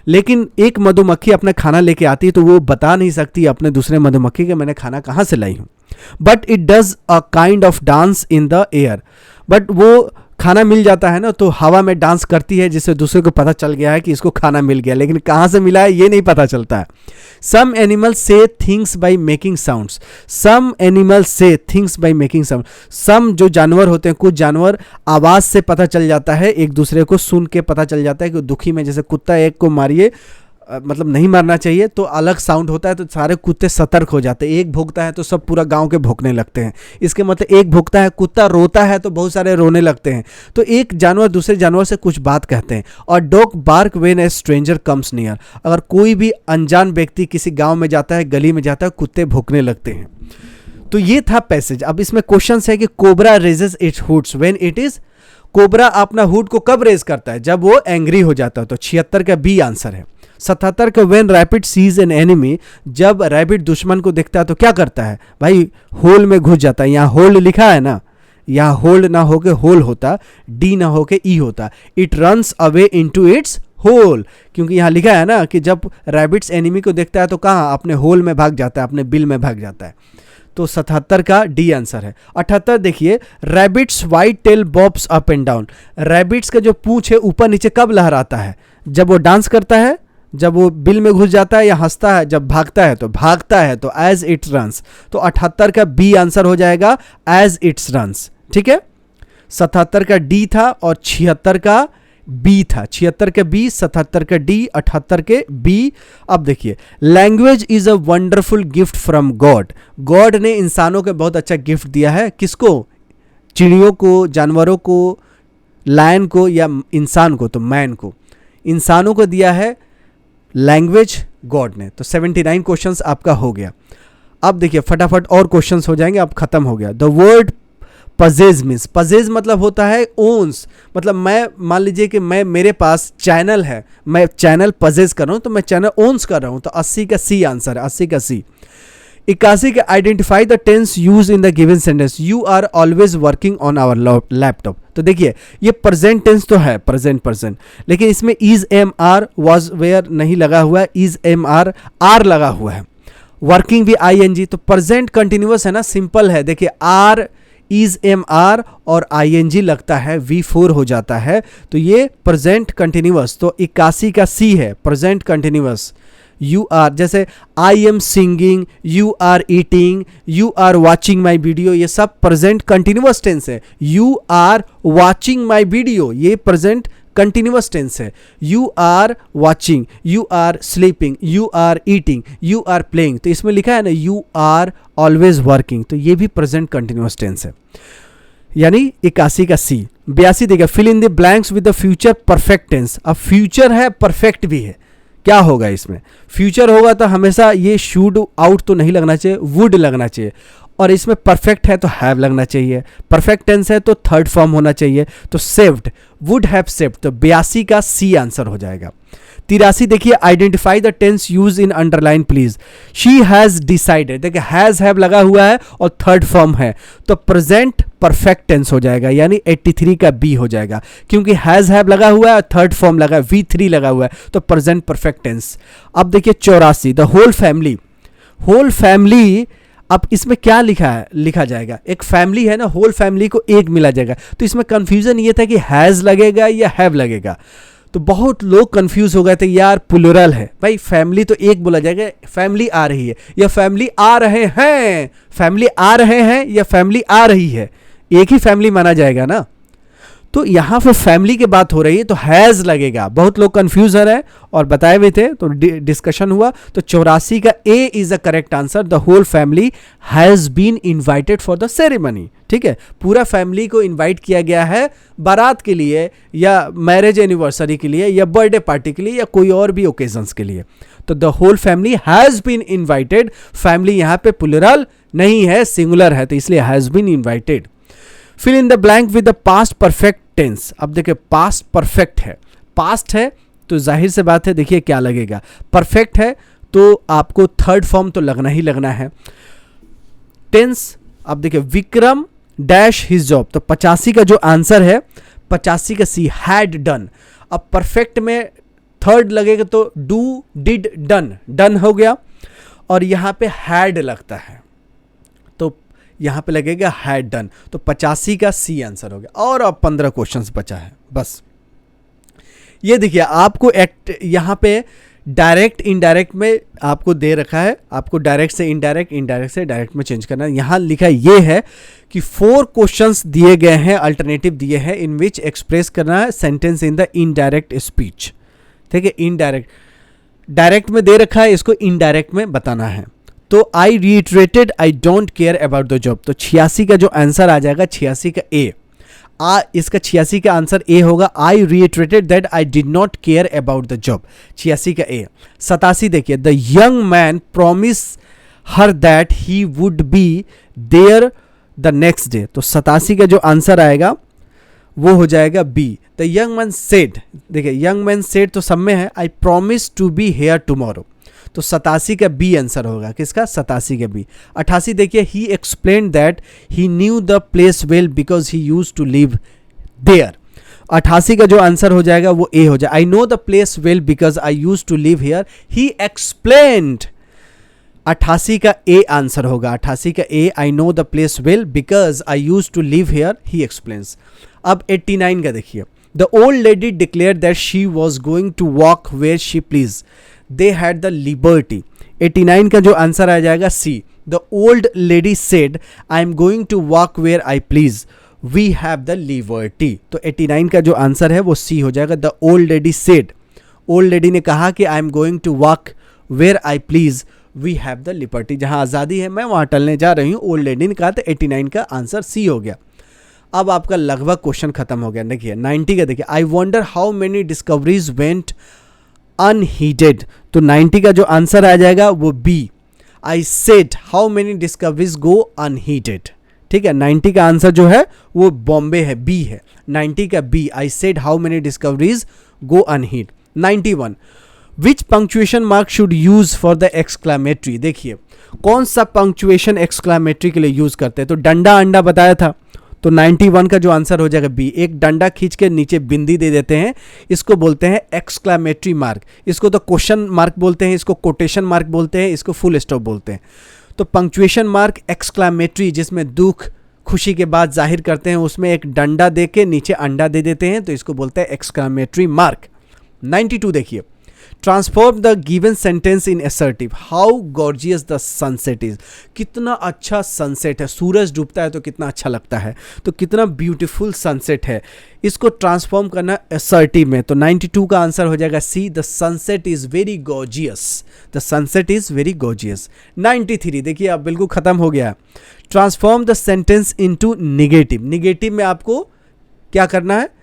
लेकिन एक मधुमक्खी अपना खाना लेके आती है तो वो बता नहीं सकती अपने दूसरे मधुमक्खी के मैंने खाना कहाँ से लाई हूँ। But it does a kind of dance in the air. But वो खाना मिल जाता है ना तो हवा में डांस करती है, जिससे दूसरे को पता चल गया है कि इसको खाना मिल गया, लेकिन कहाँ से मिला है ये नहीं पता चलता है। Some animals say things by making sounds. Some animals say things by making sound. Some जो जानवर होते हैं, कुछ जानवर आवाज़ से पता चल जाता है, एक दूसरे को सुन के पता चल जाता है कि दुखी में, जैसे कुत्ता एक को मारिए, मतलब नहीं मारना चाहिए, तो अलग साउंड होता है तो सारे कुत्ते सतर्क हो जाते हैं। एक भौंकता है तो सब पूरा गांव के भौंकने लगते हैं। इसके मतलब एक भौंकता है, कुत्ता रोता है तो बहुत सारे रोने लगते हैं। तो एक जानवर दूसरे जानवर से कुछ बात कहते हैं। और dog bark when a stranger comes near. अगर कोई भी अनजान व्यक्ति किसी गाँव में जाता है, गली में जाता है, कुत्ते भौंकने लगते हैं। तो ये था पैसेज। अब इसमें क्वेश्चन है कि cobra raises it's hoods when it is. Cobra अपना हुड को कब रेज करता है? जब वो एंग्री हो जाता है। तो 76 का बी आंसर है। 77 का when rabbit sees an enemy. जब रैबिट दुश्मन को देखता है तो क्या करता है भाई? होल में घुस जाता है। यहाँ होल्ड लिखा है ना, यहाँ होल्ड ना होके होल होता, डी ना होके ई होता। It runs away into its hole, क्योंकि यहाँ लिखा है ना कि जब रैबिट्स एनिमी को देखता है तो कहाँ? अपने होल में भाग जाता है, अपने बिल में भाग जाता है। तो 77 का डी आंसर है। 78 देखिए, rabbits white tail bobs up and down. Rabbits का जो पूंछ है ऊपर नीचे कब लहराता है? जब वो डांस करता है, जब वो बिल में घुस जाता है, या हंसता है, जब भागता है तो भागता है, तो एज इट्स रन्स। तो 78 का बी आंसर हो जाएगा एज इट्स रन्स। ठीक है, 77 का डी था और 76 का बी था, 76 के बी, 77 के डी, 78 के बी। अब देखिए, language is a wonderful gift from God. God ने इंसानों को बहुत अच्छा गिफ्ट दिया है। किसको? चिड़ियों को, जानवरों को, लायन को या इंसान को? तो मैन को, इंसानों को दिया है लैंग्वेज गॉड ने। तो 79 क्वेश्चंस आपका हो गया। अब देखिए फटाफट और क्वेश्चंस हो जाएंगे, अब खत्म हो गया। द वर्ड पजेज मीन्स, पजेज मतलब होता है ओन्स, मतलब मैं मान लीजिए कि मेरे पास चैनल है, मैं चैनल पजेज कर रहा हूँ, तो मैं चैनल ओन्स कर रहा हूँ। तो 80 का सी आंसर है, 80 का सी। 81 का identify the tense use in the given sentence, you are always working on our laptop. तो देखिए ये प्रेजेंट टेंस तो है, प्रेजेंट, लेकिन इसमें is am are was were नहीं लगा हुआ है, इज एम आर आर लगा हुआ है। वर्किंग भी आई एन जी, तो प्रेजेंट कंटिन्यूअस है ना, सिंपल है। देखिए आर, इज एम आर और आई एन जी लगता है, V4 हो जाता है। तो ये प्रेजेंट कंटिन्यूअस, तो 81 का सी है, प्रेजेंट कंटिन्यूअस। यू आर, जैसे I am singing, you are eating, you are watching my video, ये सब प्रेजेंट कंटिन्यूअस टेंस है। You are watching my video, ये प्रेजेंट कंटिन्यूअस टेंस है। You are watching, you are sleeping, you are eating, you are playing, तो इसमें लिखा है ना यू आर ऑलवेज वर्किंग, तो ये भी प्रेजेंट कंटिन्यूअस टेंस है, यानी 81 का सी। 82 देखिए, fill in the blanks with the future perfect tense. अब फ्यूचर है, परफेक्ट भी है, क्या होगा इसमें? फ्यूचर होगा तो हमेशा ये शुड आउट तो नहीं लगना चाहिए, वुड लगना चाहिए, और इसमें परफेक्ट है तो हैव लगना चाहिए। परफेक्ट टेंस है तो थर्ड फॉर्म होना चाहिए, तो सेव्ड, वुड हैव सेव्ड, तो 82 का सी आंसर हो जाएगा। 83 देखिए, identify the tense use in underline please. She has decided, देखिए हैज हैव लगा हुआ है और थर्ड फॉर्म है, तो प्रेजेंट परफेक्ट टेंस हो जाएगा, यानी 83 का बी हो जाएगा, क्योंकि हैज हैव लगा हुआ है और थर्ड फॉर्म लगा है, V3 लगा हुआ है, तो प्रेजेंट परफेक्ट टेंस। अब देखिए 84, the whole family. Whole family, अब इसमें क्या लिखा जाएगा? एक फैमिली है ना, होल फैमिली को एक मिला जाएगा, तो इसमें कंफ्यूजन ये था कि हैज लगेगा या हैव लगेगा, तो बहुत लोग कंफ्यूज हो गए थे, यार प्लूरल है भाई, फैमिली तो एक बोला जाएगा, फैमिली आ रही है या फैमिली आ रहे हैं, फैमिली आ रहे हैं या फैमिली आ रही है, एक ही फैमिली माना जाएगा ना। तो यहाँ पर फैमिली की बात हो रही है तो हैज़ लगेगा, बहुत लोग कंफ्यूज हो रहे हैं और बताए हुए थे, तो डिस्कशन हुआ, तो 84 का A is the correct answer. The whole family has been invited for the ceremony. ठीक है, पूरा फैमिली को इनवाइट किया गया है बारात के लिए या मैरिज एनिवर्सरी के लिए या बर्थडे पार्टी के लिए या कोई और भी ओकेजन्स के लिए। तो the whole family has been invited, family यहाँ पे प्लूरल नहीं है, सिंगुलर है, तो इसलिए has been invited. Fill in the blank with the past perfect tense. अब देखिए पास्ट परफेक्ट है, पास्ट है तो जाहिर से बात है, देखिए क्या लगेगा, परफेक्ट है तो आपको थर्ड फॉर्म तो लगना ही लगना है। टेंस, अब देखिए विक्रम डैश हिज जॉब, तो 85 का जो आंसर है 85 का सी, हैड डन। अब परफेक्ट में थर्ड लगेगा तो डू, डिड, डन, डन हो गया, और यहाँ पे हैड लगता है तो यहाँ पे लगेगा हैड डन, तो 85 का सी आंसर हो गया। और अब 15 क्वेश्चंस बचा है बस। ये देखिए आपको यहाँ पे डायरेक्ट इनडायरेक्ट में आपको दे रखा है, आपको डायरेक्ट से इनडायरेक्ट, इनडायरेक्ट से डायरेक्ट में चेंज करना है। यहाँ लिखा ये है कि 4 क्वेश्चंस दिए गए हैं, अल्टरनेटिव दिए हैं, इन विच एक्सप्रेस करना है sentence in the indirect speech. ठीक है, इनडायरेक्ट, डायरेक्ट में दे रखा है, इसको इनडायरेक्ट में बताना है। तो I reiterated I don't care about the job, तो 86 का जो आंसर आ जाएगा 86 का ए, इसका 86 का आंसर ए होगा। I reiterated that I did not care about the job, 86 का ए। 87 देखिए, the young man promise her that he would be there the next day, तो 87 का जो आंसर आएगा वो हो जाएगा B. The young man said, देखिए यंग मैन सेड तो सब में है, I promise to be here tomorrow, तो 87 का बी आंसर होगा, किसका? 87 का बी। 88 देखिए, he explain that he knew the place well because he use to live there, 88 का जो आंसर हो जाएगा वो ए हो जाए। I know the place well because I use to live here, he explained, 88 का ए आंसर होगा, 88 का A, I know the place well because I use to live here, he explains. अब 89 का देखिए, the old lady declare that she was going to walk where she please, they had the liberty, 89 का जो answer आ जाएगा C. The old lady said I am going to walk where I please, we have the liberty. तो 89 का जो answer है वो C हो जाएगा। The old lady said, old lady ने कहा कि I am going to walk where I please, we have the liberty, जहां आज़ादी है मैं वहां टलने जा रही हूँ, ओल्ड लेडी ने कहा। तो 89 का आंसर सी हो गया। अब आपका लगभग क्वेश्चन खत्म हो गया। देखिए 90 का, देखिए I wonder how many discoveries went unheeded. तो 90 का जो आंसर आ जाएगा वो B. I said how many discoveries go unheeded. ठीक है, 90 का आंसर जो है वो बॉम्बे है, बी है। 90 का B, I said how many discoveries go unheeded. 91, which punctuation mark should use for the exclamatory. देखिए कौन सा पंक्चुएशन एक्सक्लामेटरी के लिए यूज करते हैं। तो डंडा अंडा बताया था, तो 91 का जो आंसर हो जाएगा बी। एक डंडा खींच के नीचे बिंदी दे देते हैं, इसको बोलते हैं एक्सक्लामेटरी मार्क। इसको तो क्वेश्चन मार्क बोलते हैं, इसको कोटेशन मार्क बोलते हैं, इसको फुल स्टॉप बोलते हैं। तो पंक्चुएशन मार्क एक्सक्लामेटरी, जिसमें दुख खुशी के बाद जाहिर करते हैं, उसमें एक डंडा दे के नीचे अंडा दे देते हैं, तो इसको बोलते हैं एक्सक्लामेटरी मार्क। 92 देखिए, transform the given sentence in assertive, how gorgeous the sunset is. कितना अच्छा सनसेट है, सूरज डूबता है तो कितना अच्छा लगता है, तो कितना ब्यूटीफुल सनसेट है, इसको ट्रांसफॉर्म करना असर्टिव में। तो 92 का आंसर हो जाएगा C, the sunset is very gorgeous, the sunset is very gorgeous. 93 देखिए अब बिल्कुल खत्म हो गया। Transform the sentence into negative. Negative में आपको क्या करना है,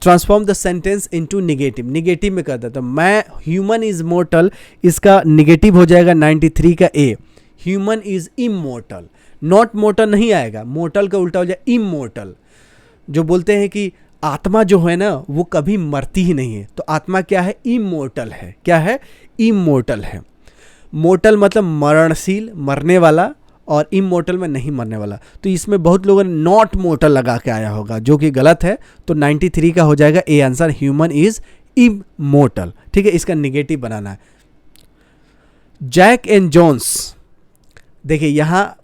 transform the sentence into negative. Negative में कर देता हूं मैं, ह्यूमन इज मोर्टल, इसका निगेटिव हो जाएगा 93 का A, human is immortal. Not mortal नहीं आएगा, मोर्टल का उल्टा हो जाए इमोर्टल। जो बोलते हैं कि आत्मा जो है ना वो कभी मरती ही नहीं है, तो आत्मा क्या है, इमोर्टल है। क्या है, इमोर्टल है। मोर्टल मतलब मरणशील, मरने वाला, और इमोर्टल में नहीं मरने वाला। तो इसमें बहुत लोगों ने नॉट मोर्टल लगा के आया होगा, जो कि गलत है। तो 93 का हो जाएगा A answer, human is immortal. ठीक है, इसका निगेटिव बनाना है। जैक एंड जोन्स, देखिए यहाँ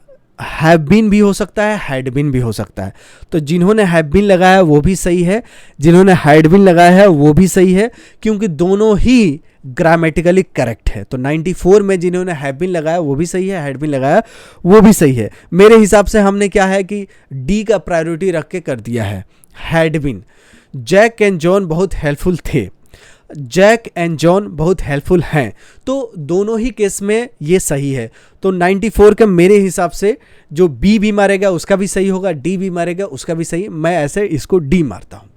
हैव बीन भी हो सकता है, हैड बीन भी हो सकता है। तो जिन्होंने हैव बीन लगाया वो भी सही है, जिन्होंने हैड बीन लगाया है वो भी सही है, क्योंकि दोनों ही ग्रामेटिकली करेक्ट है। तो 94 में जिन्होंने हैव बीन लगाया वो भी सही है, हैड बीन लगाया वो भी सही है। मेरे हिसाब से हमने क्या है कि डी का प्रायोरिटी रख के कर दिया है, had been. Jack and John बहुत हेल्पफुल थे, जैक एंड जॉन बहुत हेल्पफुल हैं, तो दोनों ही केस में ये सही है। तो 94 का मेरे हिसाब से जो बी भी मारेगा उसका भी सही होगा, डी भी मारेगा उसका भी सही, मैं ऐसे इसको डी मारता हूँ।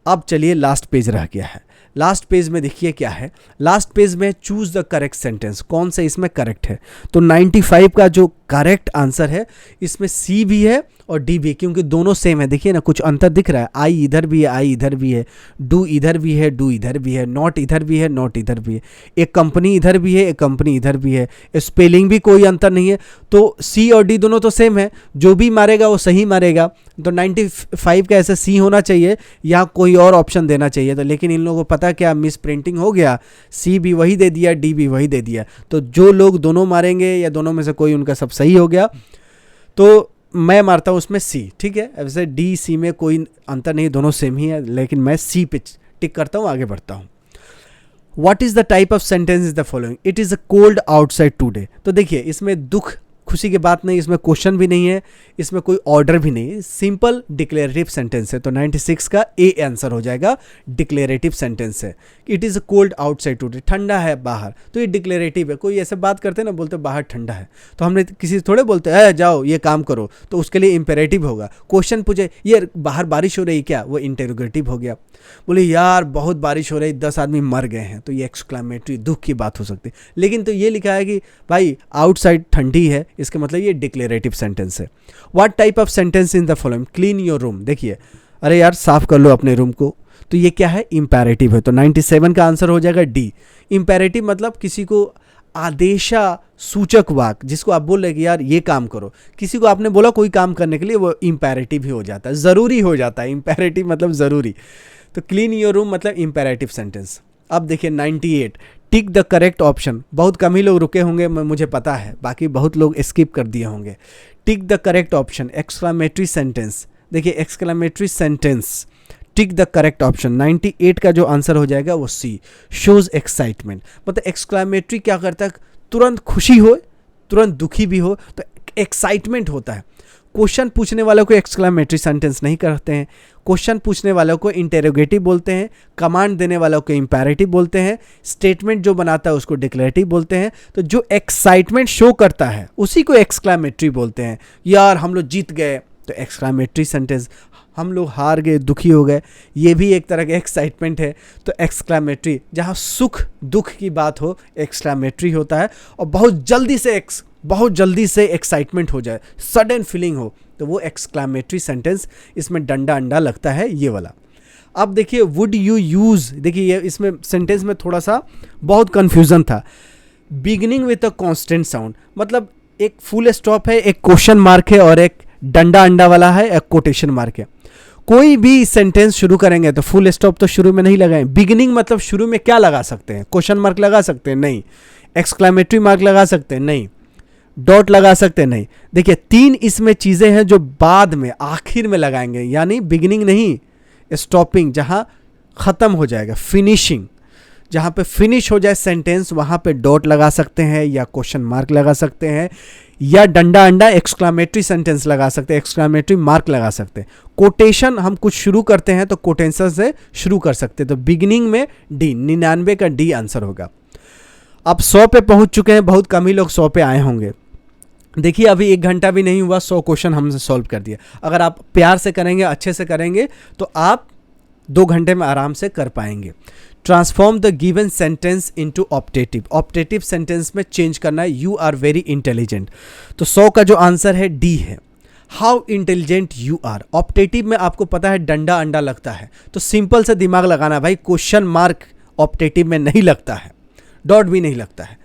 अब चलिए लास्ट पेज रह गया है। लास्ट पेज में देखिए क्या है, लास्ट पेज में चूज द करेक्ट सेंटेंस, कौन सा इसमें करेक्ट है। तो 95 का जो करेक्ट आंसर है इसमें सी भी है और डी भी है, क्योंकि दोनों सेम है। देखिए ना, कुछ अंतर दिख रहा है, आई इधर भी है, आई इधर भी है, डू इधर भी है, डू इधर भी है, नॉट इधर भी है, नॉट इधर भी है, एक कंपनी इधर भी है, एक कंपनी इधर भी है, स्पेलिंग भी कोई अंतर नहीं है। तो सी और डी दोनों तो सेम है, जो भी मारेगा वो सही मारेगा। तो 95 का ऐसे सी होना चाहिए या कोई और ऑप्शन देना चाहिए, तो लेकिन इन लोगों को पता क्या, मिस प्रिंटिंग हो गया, सी भी वही दे दिया, डी भी वही दे दिया। तो जो लोग दोनों मारेंगे या दोनों में से कोई उनका सब सही हो गया, तो मैं मारता हूँ उसमें सी। ठीक है, वैसे डी सी में कोई अंतर नहीं, दोनों सेम ही है, लेकिन मैं सी पे टिक करता हूँ, आगे बढ़ता हूँ। What is the type of sentence is the following, it is a cold outside today. तो देखिए इसमें दुख खुशी की बात नहीं, इसमें क्वेश्चन भी नहीं है, इसमें कोई ऑर्डर भी नहीं है, सिंपल डिक्लेरेटिव सेंटेंस है। तो 96 का ए आंसर हो जाएगा, डिक्लेरेटिव सेंटेंस है। It is cold outside today, ठंडा है बाहर, तो ये डिक्लेरेटिव है। कोई ऐसे बात करते हैं ना, बोलते बाहर ठंडा है, तो हमने किसी से थोड़े बोलते हैं जाओ ये काम करो, तो उसके लिए इंपेरेटिव होगा। क्वेश्चन पूछे ये बाहर बारिश हो रही क्या, वो इंटेरोगेटिव हो गया। बोले यार बहुत बारिश हो रही, 10 आदमी मर गए हैं, तो ये एक्सक्लेमेटरी दुख की बात हो सकती है। लेकिन तो ये लिखा है कि भाई आउटसाइड ठंडी है, इसका मतलब ये डिक्लेरेटिव सेंटेंस है। What type of sentence in the following, clean your room. देखिए अरे यार साफ कर लो अपने रूम को, तो ये क्या है, इंपेरेटिव है। तो 97 का आंसर हो जाएगा डी। इंपेरेटिव मतलब किसी को आदेशा सूचक वाक्य, जिसको आप बोल रहे कि यार ये काम करो, किसी को आपने बोला कोई काम करने के लिए, वो इंपेरेटिव ही हो जाता है, ज़रूरी हो जाता है। इंपेरेटिव मतलब ज़रूरी। तो क्लीन योर रूम मतलब इंपेरेटिव सेंटेंस। अब देखिए 98, टिक द करेक्ट ऑप्शन। बहुत कम ही लोग रुके होंगे, मुझे पता है, बाकी बहुत लोग स्किप कर दिए होंगे। Tick the correct option, exclamatory sentence. देखिए exclamatory sentence, tick the correct option. 98 का जो आंसर हो जाएगा वो सी, शोज एक्साइटमेंट। मतलब एक्सक्लेमेटरी क्या करता है, तुरंत खुशी हो तुरंत दुखी भी हो, तो एक्साइटमेंट होता है। क्वेश्चन पूछने वालों को एक्सक्लेमेटरी सेंटेंस नहीं करते हैं, क्वेश्चन पूछने वालों को इंटेरोगेटिव बोलते हैं, कमांड देने वालों को इंपैरेटिव बोलते हैं, स्टेटमेंट जो बनाता है उसको डिक्लेरेटिव बोलते हैं। तो जो एक्साइटमेंट शो करता है उसी को एक्सक्लेमेटरी बोलते हैं। यार हम लोग जीत गए तो एक्सक्लेमेटरी सेंटेंस, हम लोग हार गए, दुखी हो गए, ये भी एक तरह का एक्साइटमेंट है। तो एक्सक्लेमेटरी, जहाँ सुख दुख की बात हो एक्सक्लेमेटरी होता है। और बहुत जल्दी से एक्साइटमेंट हो जाए, सडन फीलिंग हो, तो वो एक्सक्लेमेटरी सेंटेंस, इसमें डंडा अंडा लगता है ये वाला। अब देखिए वुड यू यूज़, देखिए ये इसमें सेंटेंस में थोड़ा सा बहुत कन्फ्यूज़न था। Beginning with a constant sound, मतलब एक फुल स्टॉप है, एक क्वेश्चन मार्क है और एक डंडा अंडा वाला है, एक कोटेशन मार्क है। कोई भी सेंटेंस शुरू करेंगे तो फुल स्टॉप तो शुरू में नहीं लगाएं। बिगिनिंग मतलब शुरू में क्या लगा सकते हैं? क्वेश्चन मार्क लगा सकते हैं? नहीं। एक्सक्लेमेटरी मार्क लगा सकते हैं? नहीं। डॉट लगा सकते हैं? नहीं। देखिए 3 इसमें चीज़ें हैं जो बाद में आखिर में लगाएंगे, यानी बिगिनिंग नहीं, स्टॉपिंग, जहाँ ख़त्म हो जाएगा, फिनिशिंग, जहाँ पे फिनिश हो जाए सेंटेंस वहाँ पे डॉट लगा सकते हैं या क्वेश्चन मार्क लगा सकते हैं या डंडा अंडा एक्सक्लेमेटरी सेंटेंस लगा सकते हैं, एक्सक्लेमेटरी मार्क लगा सकते हैं। कोटेशन हम कुछ शुरू करते हैं तो कोटेशन से शुरू कर सकते हैं। तो बिगिनिंग में डी, 99 का डी आंसर होगा। अब 100 पे पहुंच चुके हैं, बहुत कम ही लोग 100 पे आए होंगे। देखिए अभी 1 घंटा भी नहीं हुआ, 100 क्वेश्चन हमने सॉल्व कर दिया। अगर आप प्यार से करेंगे, अच्छे से करेंगे तो आप 2 घंटे में आराम से कर पाएंगे। Transform the given sentence into optative, optative sentence में चेंज करना है। यू आर वेरी इंटेलिजेंट, तो 100 का जो आंसर है डी है। How intelligent you are, optative में आपको पता है डंडा अंडा लगता है, तो सिंपल से दिमाग लगाना भाई, क्वेश्चन मार्क ऑप्टेटिव में नहीं लगता है, डॉट भी नहीं लगता है।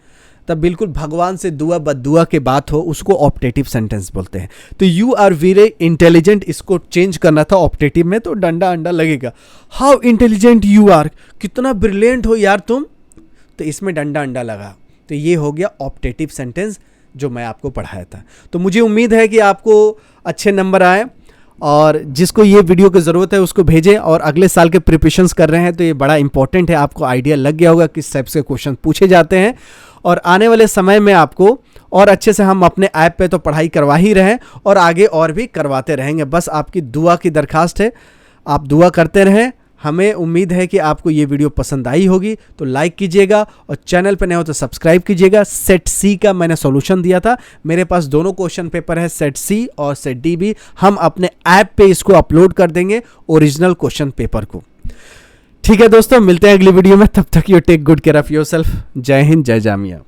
तब बिल्कुल भगवान से दुआ बद्दुआ के बात हो उसको ऑप्टेटिव सेंटेंस बोलते हैं। तो यू आर वेरी इंटेलिजेंट, इसको चेंज करना था ऑप्टेटिव में, तो डंडा अंडा लगेगा। हाउ इंटेलिजेंट यू आर, कितना ब्रिलियंट हो यार तुम, तो इसमें डंडा अंडा लगा। तो ये हो गया ऑप्टेटिव सेंटेंस जो मैं आपको पढ़ाया था। तो मुझे उम्मीद है कि आपको अच्छे नंबर आए, और जिसको ये वीडियो की ज़रूरत है उसको भेजें। और अगले साल के प्रिपरेशंस कर रहे हैं तो ये बड़ा इंपॉर्टेंट है, आपको आइडिया लग गया होगा किस टाइप से क्वेश्चन पूछे जाते हैं। और आने वाले समय में आपको और अच्छे से हम अपने ऐप पे तो पढ़ाई करवा ही रहे हैं और आगे और भी करवाते रहेंगे। बस आपकी दुआ की दरखास्त है, आप दुआ करते रहें। हमें उम्मीद है कि आपको ये वीडियो पसंद आई होगी, तो लाइक कीजिएगा और चैनल पर नए हो तो सब्सक्राइब कीजिएगा। सेट सी का मैंने सॉल्यूशन दिया था, मेरे पास दोनों क्वेश्चन पेपर है, सेट सी और सेट डी भी। हम अपने ऐप पे इसको अपलोड कर देंगे, ओरिजिनल क्वेश्चन पेपर को। ठीक है दोस्तों, मिलते हैं अगली वीडियो में, तब तक you take good care of yourself. जय हिंद, जय जामिया।